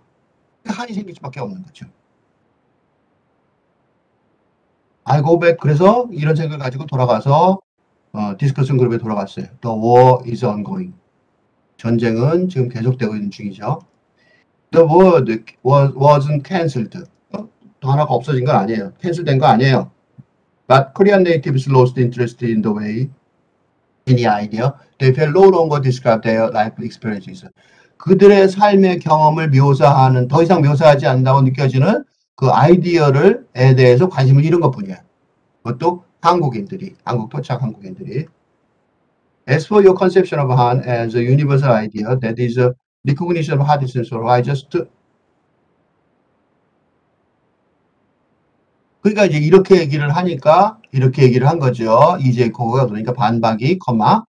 Speaker 1: 한이 생길 수밖에 없는 거죠. I go back. 그래서 이런 생각을 가지고 돌아가서 디스커션 그룹에 돌아갔어요. The war is ongoing. 전쟁은 지금 계속되고 있는 중이죠. The word wasn't cancelled. 단어가 없어진 건 아니에요. 캔슬된 거 아니에요. But Korean natives lost interest in the way, in the idea. They felt no longer describe their life experiences. 그들의 삶의 경험을 묘사하는, 더 이상 묘사하지 않는다고 느껴지는 그 아이디어에 대해서 관심을 잃은 것 뿐이에요. 그것도 한국인들이, 한국 토착 한국인들이. As for your conception of Han as a universal idea, that is a recognition of hard essence, I just 그러니까 이제 이렇게 얘기를 하니까 이렇게 얘기를 한 거죠. 이제 그거가 그러니까 반박이 컴마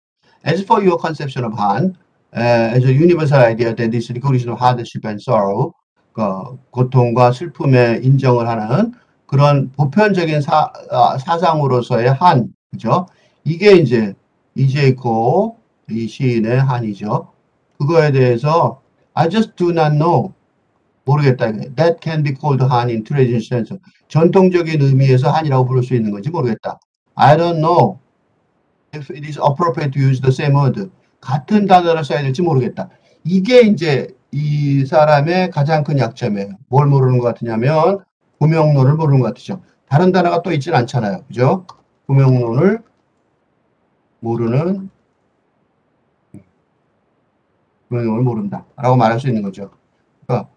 Speaker 1: As for your conception of Han, as a universal idea that is recognition of hardship and sorrow, 고통과 슬픔에 인정을 하는 그런 보편적인 사상으로서의 한, 그죠? 이게 이제 이제이코 이 시인의 한이죠. 그거에 대해서 I just do not know. 모르겠다. That can be called Han in traditional sense. 전통적인 의미에서 한이라고 부를 수 있는 건지 모르겠다. I don't know if it is appropriate to use the same word. 같은 단어를 써야 될지 모르겠다. 이게 이제 이 사람의 가장 큰 약점이에요. 뭘 모르는 것 같으냐면 구명론을 모르는 것 같으죠. 다른 단어가 또 있지는 않잖아요. 그죠? 구명론을 모르는 구명론을 모른다. 라고 말할 수 있는 거죠. 그러니까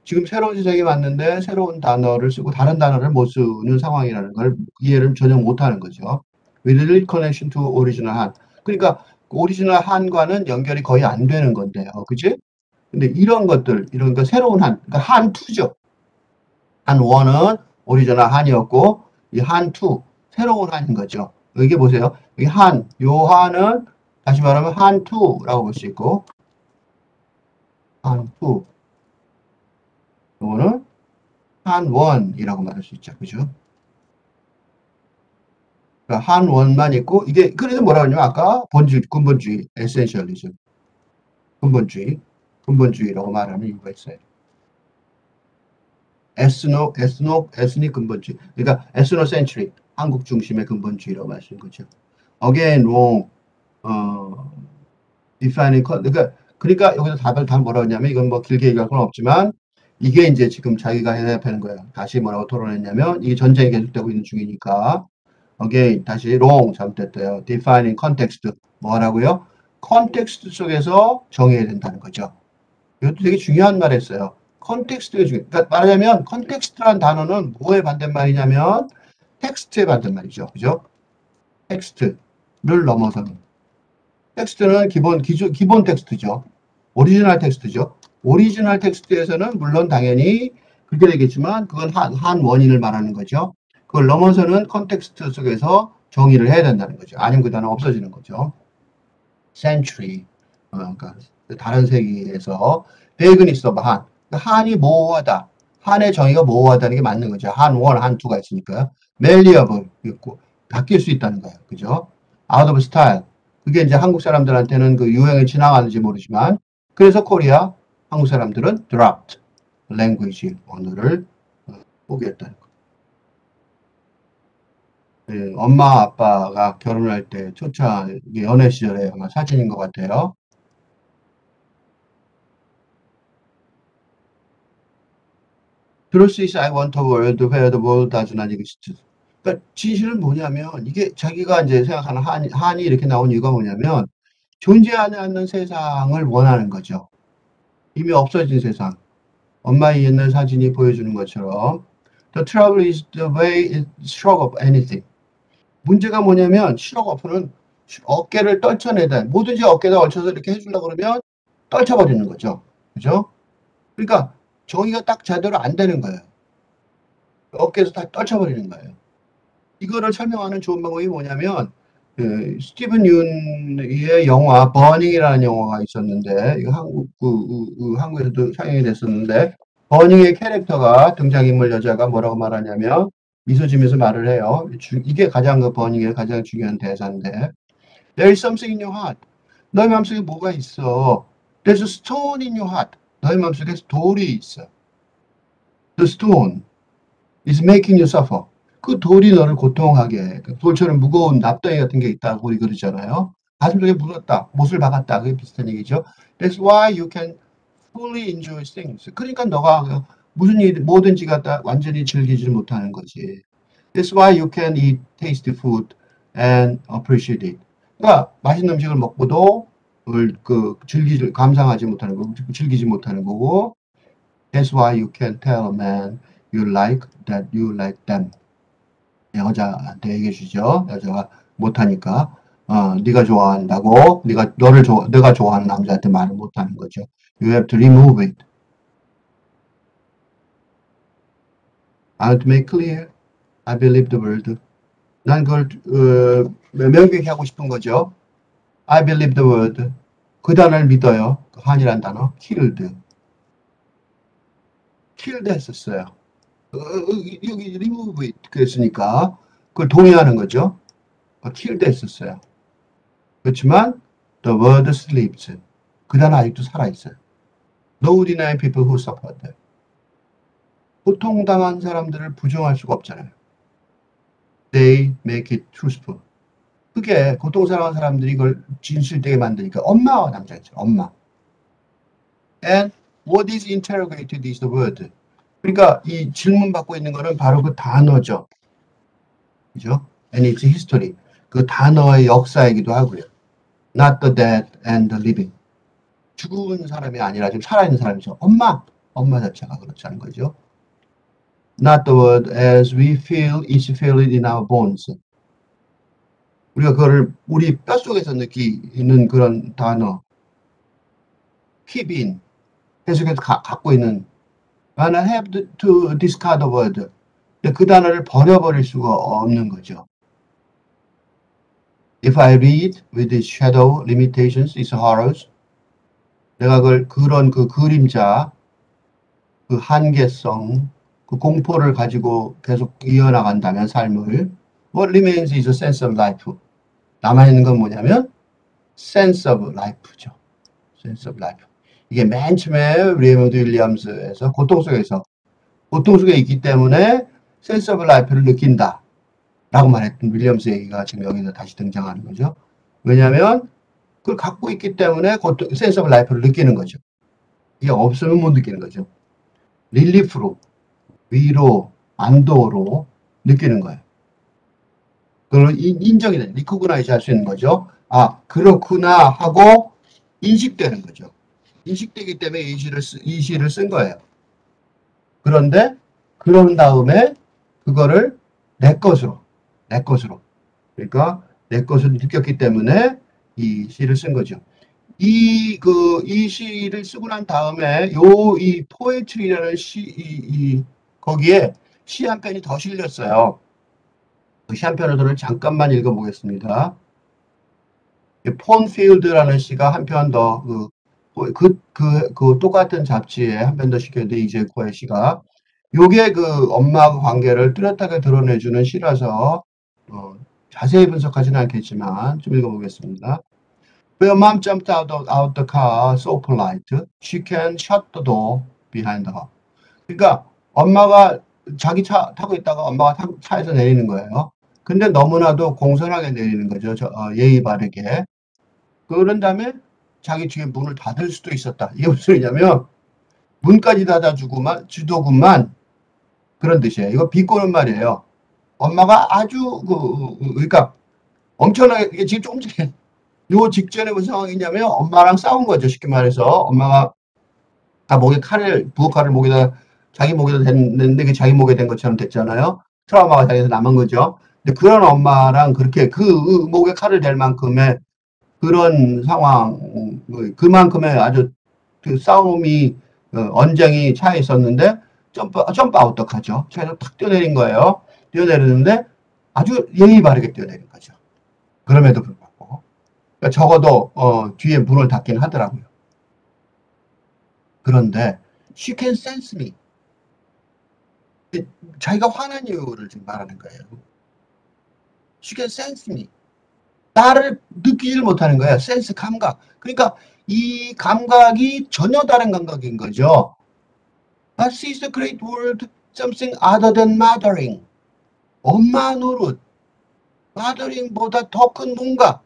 Speaker 1: 지금 새로운 세상이 왔는데 새로운 단어를 쓰고 다른 단어를 못 쓰는 상황이라는 걸 이해를 전혀 못하는 거죠. With little connection to original Han. 그러니까 오리지널 한과는 연결이 거의 안 되는 건데요. 그지? 근데 이런 것들, 이런 거 새로운 한, 그러니까 한2죠. 한1은 오리지널 한이었고 이 한2, 새로운 한인 거죠. 여기 보세요. 여기 한, 요 한은 다시 말하면 한2라고 볼 수 있고 한2, 요거는 한원이라고 말할 수 있죠. 그죠? 그러니까 한원만 있고, 이게, 그래서 뭐라고 하냐면, 아까 본주의, 근본주의, 에센셜리즘, 근본주의라고 말하는 이유가 있어요. 에스닉 근본주의. 그러니까, 에스노센트릭, 한국 중심의 근본주의라고 말씀인 거죠. Again, wrong, defining, 그러니까 여기서 답을 다 뭐라고 했냐면, 이건 뭐 길게 얘기할 건 없지만, 이게 이제 지금 자기가 해야 되는 거예요. 다시 뭐라고 토론했냐면, 이게 전쟁이 계속되고 있는 중이니까, again, 다시 wrong 잘못됐대요. defining context. 뭐 하라고요? 컨텍스트 속에서 정해야 된다는 거죠. 이것도 되게 중요한 말 했어요. 컨텍스트가 중요해요. 그러니까 말하자면 컨텍스트란 단어는 뭐의 반대말이냐면 텍스트의 반대말이죠. 그죠? 텍스트를 넘어서는. 텍스트는 기본 텍스트죠. 오리지널 텍스트죠. 오리지널 텍스트에서는 물론 당연히 그렇게 되겠지만 그건 한 원인을 말하는 거죠. 그걸 넘어서는 컨텍스트 속에서 정의를 해야 된다는 거죠. 아니면 그 단어 없어지는 거죠. century, 그러니까 다른 세기에서 베그니스 오브 한, 한이 모호하다. 한의 정의가 모호하다는 게 맞는 거죠. 한원, 한투가 있으니까. 멜리어블 있고 바뀔 수 있다는 거예요. 그죠? out of style. 그게 이제 한국 사람들한테는 그 유행에 지나가는지 모르지만 그래서 코리아 한국 사람들은 dropped language 언어를 포기했다는 거예요. 예, 엄마 아빠가 결혼할 때 초차 연애 시절에 아마 사진인 것 같아요. Truth is I want a world where the world does not exist. 그러니까 진실은 뭐냐면 이게 자기가 이제 생각하는 한이 이렇게 나온 이유가 뭐냐면 존재하지 않는 세상을 원하는 거죠. 이미 없어진 세상. 엄마의 옛날 사진이 보여주는 것처럼 The trouble is the way it shrug of anything. 문제가 뭐냐면 shrug off는 어깨를 떨쳐내다. 뭐든지 어깨에다 얹혀서 이렇게 해주려고 그러면 떨쳐버리는 거죠. 그죠? 그러니까 정의가 딱 제대로 안 되는 거예요. 어깨에서 다 떨쳐버리는 거예요. 이거를 설명하는 좋은 방법이 뭐냐면 스티븐 윤의 영화 버닝이라는 영화가 있었는데 이거 한국에서도 상영이 됐었는데 버닝의 캐릭터가 등장인물 여자가 뭐라고 말하냐면 미소 지면서 말을 해요. 이게 가장 그 버닝의 가장 중요한 대사인데 There is something in your heart. 너의 마음속에 뭐가 있어. There's a stone in your heart. 너의 마음속에 돌이 있어. The stone is making you suffer. 그 돌이 너를 고통하게 해. 돌처럼 무거운 납덩이 같은 게 있다고 그러잖아요. 가슴속에 묻었다. 못을 박았다. 그게 비슷한 얘기죠. That's why you can fully enjoy things. 그러니까 너가 무슨 일, 뭐든지 갖다 완전히 즐기지 못하는 거지. That's why you can eat tasty food and appreciate it. 그러니까 맛있는 음식을 먹고도 감상하지 못하는 거고, 즐기지 못하는 거고. That's why you can tell a man you like that you like them. 여자한테 얘기해 주죠. 여자가 못하니까 네가 좋아한다고 내가 좋아하는 남자한테 말을 못하는 거죠. You have to remove it. I want to make clear. I believe the word. 난 그걸 명백히 하고 싶은 거죠. I believe the word. 그 단어를 믿어요. 그 한이란 단어. killed. killed 했었어요. 여기 remove it 그랬으니까 그걸 동의하는 거죠. killed 했었어요. 그렇지만 the word sleeps. 그 단어 아직도 살아있어요. No denying people who suffered. 고통당한 사람들을 부정할 수가 없잖아요. They make it truthful. 그게 고통당한 사람들이 이걸 진실되게 만드니까 엄마와 남자죠. 엄마. And what is interrogated is the word. 그러니까 이 질문 받고 있는 거는 바로 그 단어죠. 그죠? And its history. 그 단어의 역사이기도 하고요. Not the dead and the living. 죽은 사람이 아니라 지금 살아있는 사람이죠. 엄마 자체가 그렇다는 거죠. Not the word as we feel is feel it in our bones. 우리가 그거를 우리 뼛속에서 느끼는 그런 단어. keep in. 계속해서 갖고 있는. And I have to discard the word. 그 단어를 버려버릴 수가 없는 거죠. If I read with its shadow limitations, its horrors, 내가 그런 그 그림자, 그 한계성, 그 공포를 가지고 계속 이어나간다면 삶을 what remains is a sense of life. 남아있는 건 뭐냐면 sense of life죠. sense of life. 이게 맨 처음에 레이먼드 윌리엄스에서 고통 속에 있기 때문에 sense of life를 느낀다. 라고 말했던 윌리엄스 얘기가 지금 여기서 다시 등장하는 거죠. 왜냐하면 그걸 갖고 있기 때문에 sense of life를 느끼는 거죠. 이게 없으면 못 느끼는 거죠. 릴리프로, 위로, 안도로 느끼는 거예요. 그걸 인정이 되죠. 리코그나이즈 할 수 있는 거죠. 아, 그렇구나 하고 인식되는 거죠. 인식되기 때문에 이 시를 쓴 거예요. 그런데 그런 다음에 그거를 내 것으로 그러니까 내 것으로 느꼈기 때문에 이 시를 쓴 거죠. 이 시를 쓰고 난 다음에 이 포에트리라는 거기에 시 한 편이 더 실렸어요. 그 시 한 편을 저는 잠깐만 읽어보겠습니다. 폰필드라는 시가 한 편 더 똑같은 잡지에 한 편 더 시켰는데 이제코의 시가 요게 그 엄마 관계를 뚜렷하게 드러내주는 시라서 자세히 분석하지는 않겠지만 좀 읽어보겠습니다. Her mom jumped out the car so polite she can shut the door behind her. 그러니까 엄마가 자기 차 타고 있다가 엄마가 차에서 내리는 거예요. 근데 너무나도 공손하게 내리는 거죠. 예의 바르게. 그런 다음에 자기 뒤에 문을 닫을 수도 있었다. 이게 무슨 소리냐면 문까지 닫아주더구만 그런 뜻이에요. 이거 비꼬는 말이에요. 엄마가 아주 그러니까 엄청나게 이게 지금 조금 전에 요 직전에 무슨 상황이냐면 엄마랑 싸운 거죠. 쉽게 말해서 엄마가 목에 칼을 부엌칼을 목에다 자기 목에다 댔는데 그 자기 목에 댄 것처럼 됐잖아요. 트라우마가 자기에서 남은 거죠. 근데 그런 엄마랑 그렇게 그 목에 칼을 댈 만큼의 그런 상황, 그만큼의 아주 그 싸움이 언쟁이 차에 있었는데 점프 아웃 하죠. 차에서 탁 뛰어내린 거예요. 뛰어내리는데 아주 예의 바르게 뛰어내린 거죠. 그럼에도 불구하고 그러니까 적어도 뒤에 문을 닫긴 하더라고요. 그런데 she can sense me. 자기가 화난 이유를 지금 말하는 거예요. She can sense me. 나를 느끼질 못하는 거예요. 센스 감각. 그러니까 이 감각이 전혀 다른 감각인 거죠. But sees the great world something other than mothering. 엄마 노릇. mothering보다 더 큰 뭔가,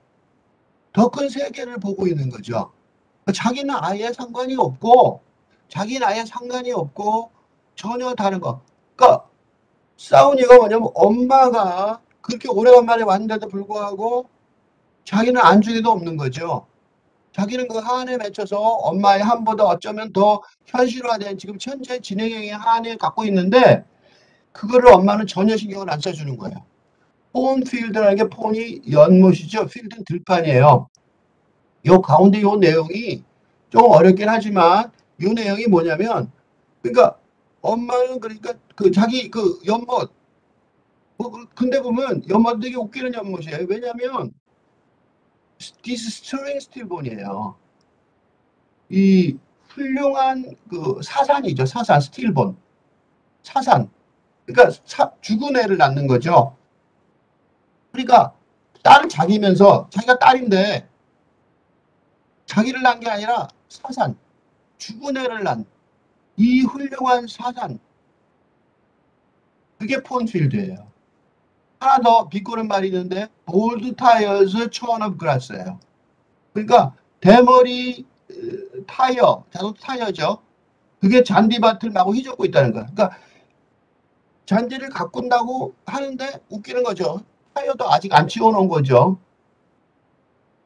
Speaker 1: 더 큰 세계를 보고 있는 거죠. 자기는 아예 상관이 없고, 자기는 아예 상관이 없고, 전혀 다른 거. 그러니까 싸운 이유가 뭐냐면 엄마가 그렇게 오래간만에 왔는데도 불구하고 자기는 안중에도 없는 거죠. 자기는 그 한에 맺혀서 엄마의 한보다 어쩌면 더 현실화된 지금 현재 진행형의 한을 갖고 있는데 그거를 엄마는 전혀 신경을 안 써주는 거예요. 폰필드라는 게 폰이 연못이죠. 필드는 들판이에요. 요 가운데 요 내용이 좀 어렵긴 하지만 요 내용이 뭐냐면 그러니까 엄마는 그러니까 그 자기 그 연못 근데 보면 연못 되게 웃기는 연못이에요. 왜냐면 this string 스틸본이에요. 이 훌륭한 그 사산이죠. 사산 스틸본 사산. 그러니까 죽은 애를 낳는 거죠. 그러니까 딸을 자기면서 자기가 딸인데 자기를 낳은 게 아니라 사산, 죽은 애를 낳은 이 훌륭한 사산. 그게 폰필드예요. 하나 더 비꼬는 말이 있는데 볼드 타이어즈 천 오브 그라스예요. 그러니까 대머리 타이어, 자동차 타이어죠. 그게 잔디밭을 마구 휘젓고 있다는 거야. 그러니까 잔디를 가꾼다고 하는데 웃기는 거죠. 타이어도 아직 안 치워놓은 거죠.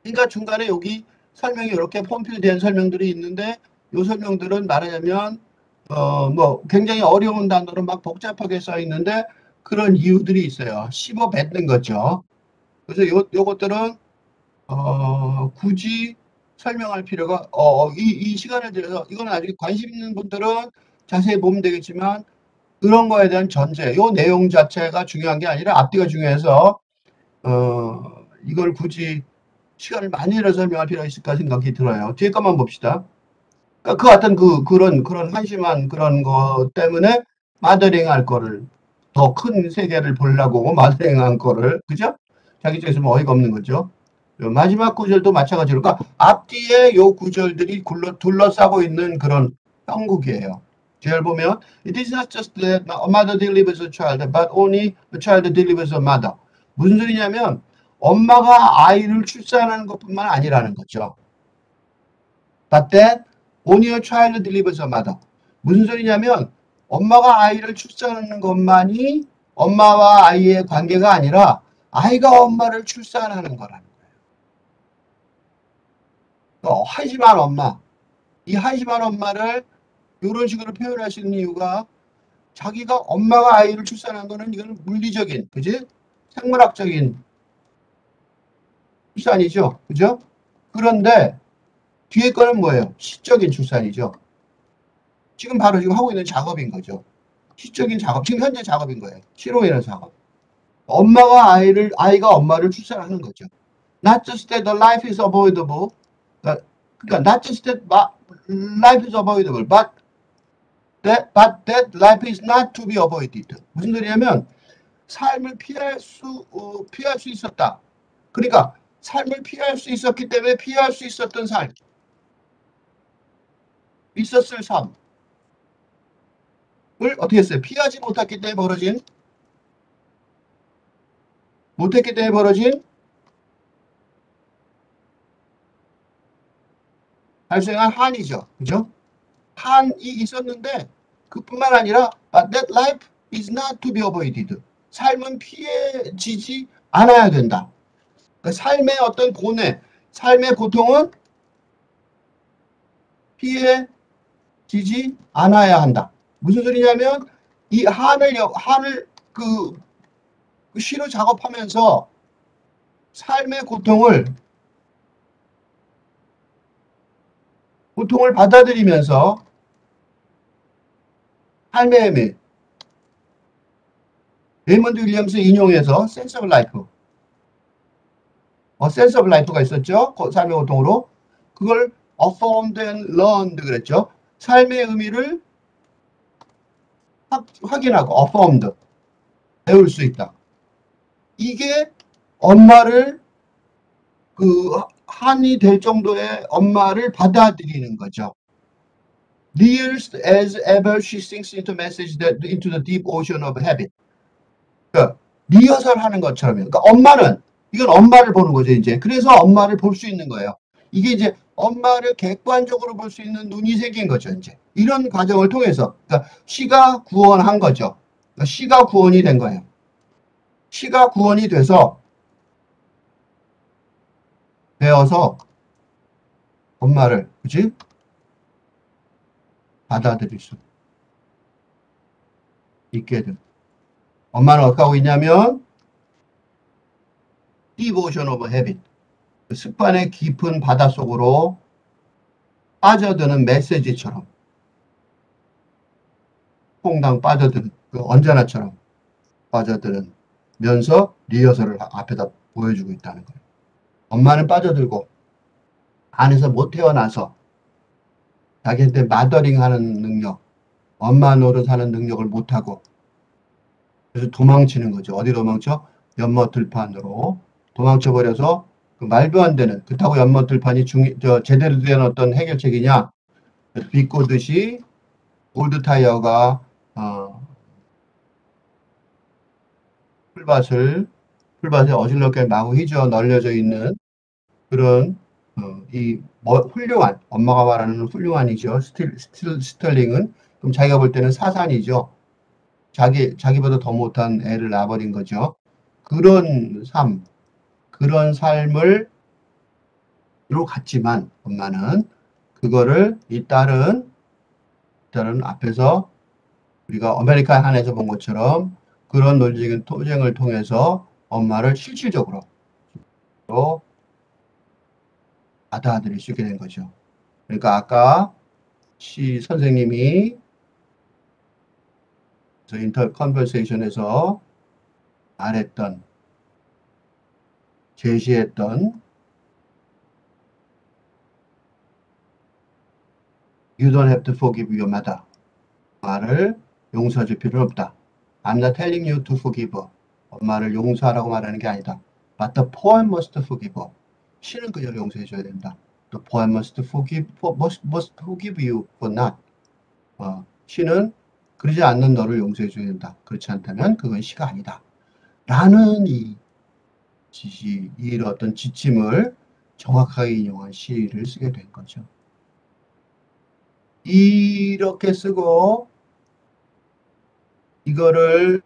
Speaker 1: 그러니까 중간에 여기 설명이 이렇게 폼필된 설명들이 있는데 이 설명들은 말하자면 뭐 굉장히 어려운 단어로 막 복잡하게 써 있는데 그런 이유들이 있어요. 씹어 뱉는 거죠. 그래서 요것들은 굳이 설명할 필요가 이 시간을 들여서 이거는 나중에 관심 있는 분들은 자세히 보면 되겠지만 그런 거에 대한 전제, 요 내용 자체가 중요한 게 아니라 앞뒤가 중요해서 이걸 굳이 시간을 많이 들여 설명할 필요가 있을까 생각이 들어요. 뒤에 것만 봅시다. 그러니까 그 같은 그런 한심한 그런 것 때문에 마더링 할 거를 더 큰 세계를 보려고 마더링 한 거를 그죠? 자기 쪽에서 뭐 어이가 없는 거죠. 마지막 구절도 마찬가지로 그러니까 앞뒤에 요 구절들이 둘러싸고 있는 그런 형국이에요. 뒤를 보면 it is not just that a mother delivers a child, but only a child delivers a mother. 무슨 소리냐면 엄마가 아이를 출산하는 것뿐만 아니라는 거죠. But that only a child delivers a mother. 무슨 소리냐면 엄마가 아이를 출산하는 것만이 엄마와 아이의 관계가 아니라 아이가 엄마를 출산하는 거라는 거예요. 한심한 엄마. 이 한심한 엄마를 이런 식으로 표현할 수 있는 이유가 자기가 엄마가 아이를 출산한 거는 이건 물리적인, 그지? 생물학적인 출산이죠. 그죠? 그런데 뒤에 거는 뭐예요? 시적인 출산이죠. 지금 바로 지금 하고 있는 작업인 거죠. 시적인 작업, 지금 현재 작업인 거예요. 실호에는 작업. 아이가 엄마를 출산하는 거죠. Not just that the life is avoidable. 그러니까 not just that life is avoidable, but that life is not to be avoided. 무슨 소리냐면 삶을 피할 수 있었다. 그러니까 삶을 피할 수 있었기 때문에 피할 수 있었던 삶, 있었을 삶을 어떻게 했어요? 피하지 못했기 때문에 벌어진 발생한 한이죠. 그죠? 한이 있었는데 그뿐만 아니라 but that life is not to be avoided. 삶은 피해지지 않아야 된다. 그러니까 삶의 어떤 고뇌, 삶의 고통은 피해지지 않아야 한다. 무슨 소리냐면 이 한을 그 시로 작업하면서 삶의 고통을 받아들이면서 삶의 의미, 레이먼드 윌리엄스 인용해서 센스 오브 라이프, 센스 오브 라이프가 있었죠. 삶의 고통으로. 그걸 affirmed and learned 그랬죠. 삶의 의미를 확인하고 affirmed, 배울 수 있다. 이게 엄마를 한이 될 정도의 엄마를 받아들이는 거죠. Reals as ever she sinks into message that into the deep ocean of habit. 그러니까 리허설 하는 것처럼. 그러니까 이건 엄마를 보는 거죠, 이제. 그래서 엄마를 볼 수 있는 거예요. 이게 이제 엄마를 객관적으로 볼 수 있는 눈이 생긴 거죠, 이제. 이런 과정을 통해서. 그러니까 시가 구원한 거죠. 그러니까 시가 구원이 된 거예요. 시가 구원이 돼서 배워서 엄마를, 그치? 받아들일 수 있게 돼. 엄마는 어떻게 하고 있냐면, devotion of habit. 습관의 깊은 바닷속으로 빠져드는 메시지처럼. 퐁당 빠져드는, 언제나처럼 빠져드는면서 리허설을 앞에다 보여주고 있다는 거예요. 엄마는 빠져들고, 안에서 못 태어나서 자기한테 마더링 하는 능력, 엄마 노릇하는 능력을 못하고, 그래서 도망치는 거죠. 어디로 도망쳐? 연못들판으로 도망쳐버려서 그 말도 안 되는, 그렇다고 연못들판이 제대로 된 어떤 해결책이냐? 비꼬듯이 올드타이어가 풀밭에 어질럽게 마구 휘저 널려져 있는 그런 훌륭한, 엄마가 말하는 훌륭한이죠. 스털링은. 그럼 자기가 볼 때는 사산이죠. 자기보다 더 못한 애를 낳아버린 거죠. 그런 삶을 갔지만 엄마는 그거를 이 딸은 앞에서 우리가 아메리칸 한에서 본 것처럼 그런 논리적인 토쟁을 통해서 엄마를 실질적으로 받아들일 수 있게 된 거죠. 그러니까 아까 선생님이 인터 컨버세이션에서 제시했던 You don't have to forgive your mother. 엄마를 용서해 줄 필요는 없다. I'm not telling you to forgive. 엄마를 용서하라고 말하는 게 아니다. But the poem must forgive. 시는 그녀를 용서해 줘야 된다. The poem must forgive you for not. 시는 그러지 않는 너를 용서해 줘야 된다. 그렇지 않다면 그건 시가 아니다. 라는 이 어떤 지침을 정확하게 인용한 시를 쓰게 된 거죠. 이렇게 쓰고 이거를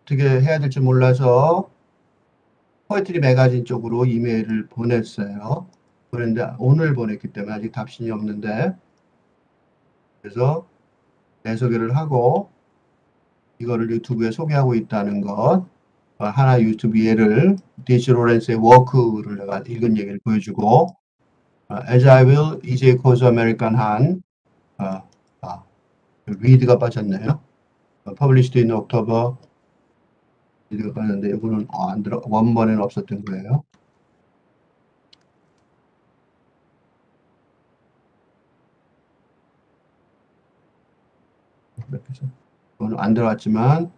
Speaker 1: 어떻게 해야 될지 몰라서 포에트리 매거진 쪽으로 이메일을 보냈어요. 그런데 오늘 보냈기 때문에 아직 답신이 없는데, 그래서 내 소개를 하고 이거를 유튜브에 소개하고 있다는 것, 하나 유튜브 예를 DC 로렌스의 워크를 내가 읽은 얘기를 보여주고, As I will, EJ 코스 아메리칸 한, read가 빠졌네요. Published in October. 리드가 빠졌는데 이거는 안 들어, 원본에는 없었던 거예요. 이거는 안 들어왔지만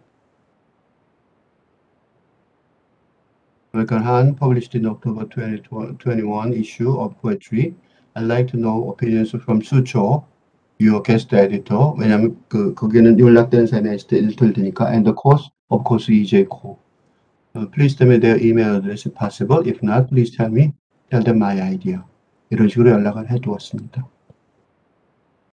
Speaker 1: American Han, published in October 2021 issue of Poetry. I'd like to know opinions from 수초, your guest editor. 왜냐면 거기는 연락되는 사람이 에디터니까. And the course, of course, EJ Co. Please tell me their email address if possible. If not, please tell them my idea. 이런 식으로 연락을 해두었습니다.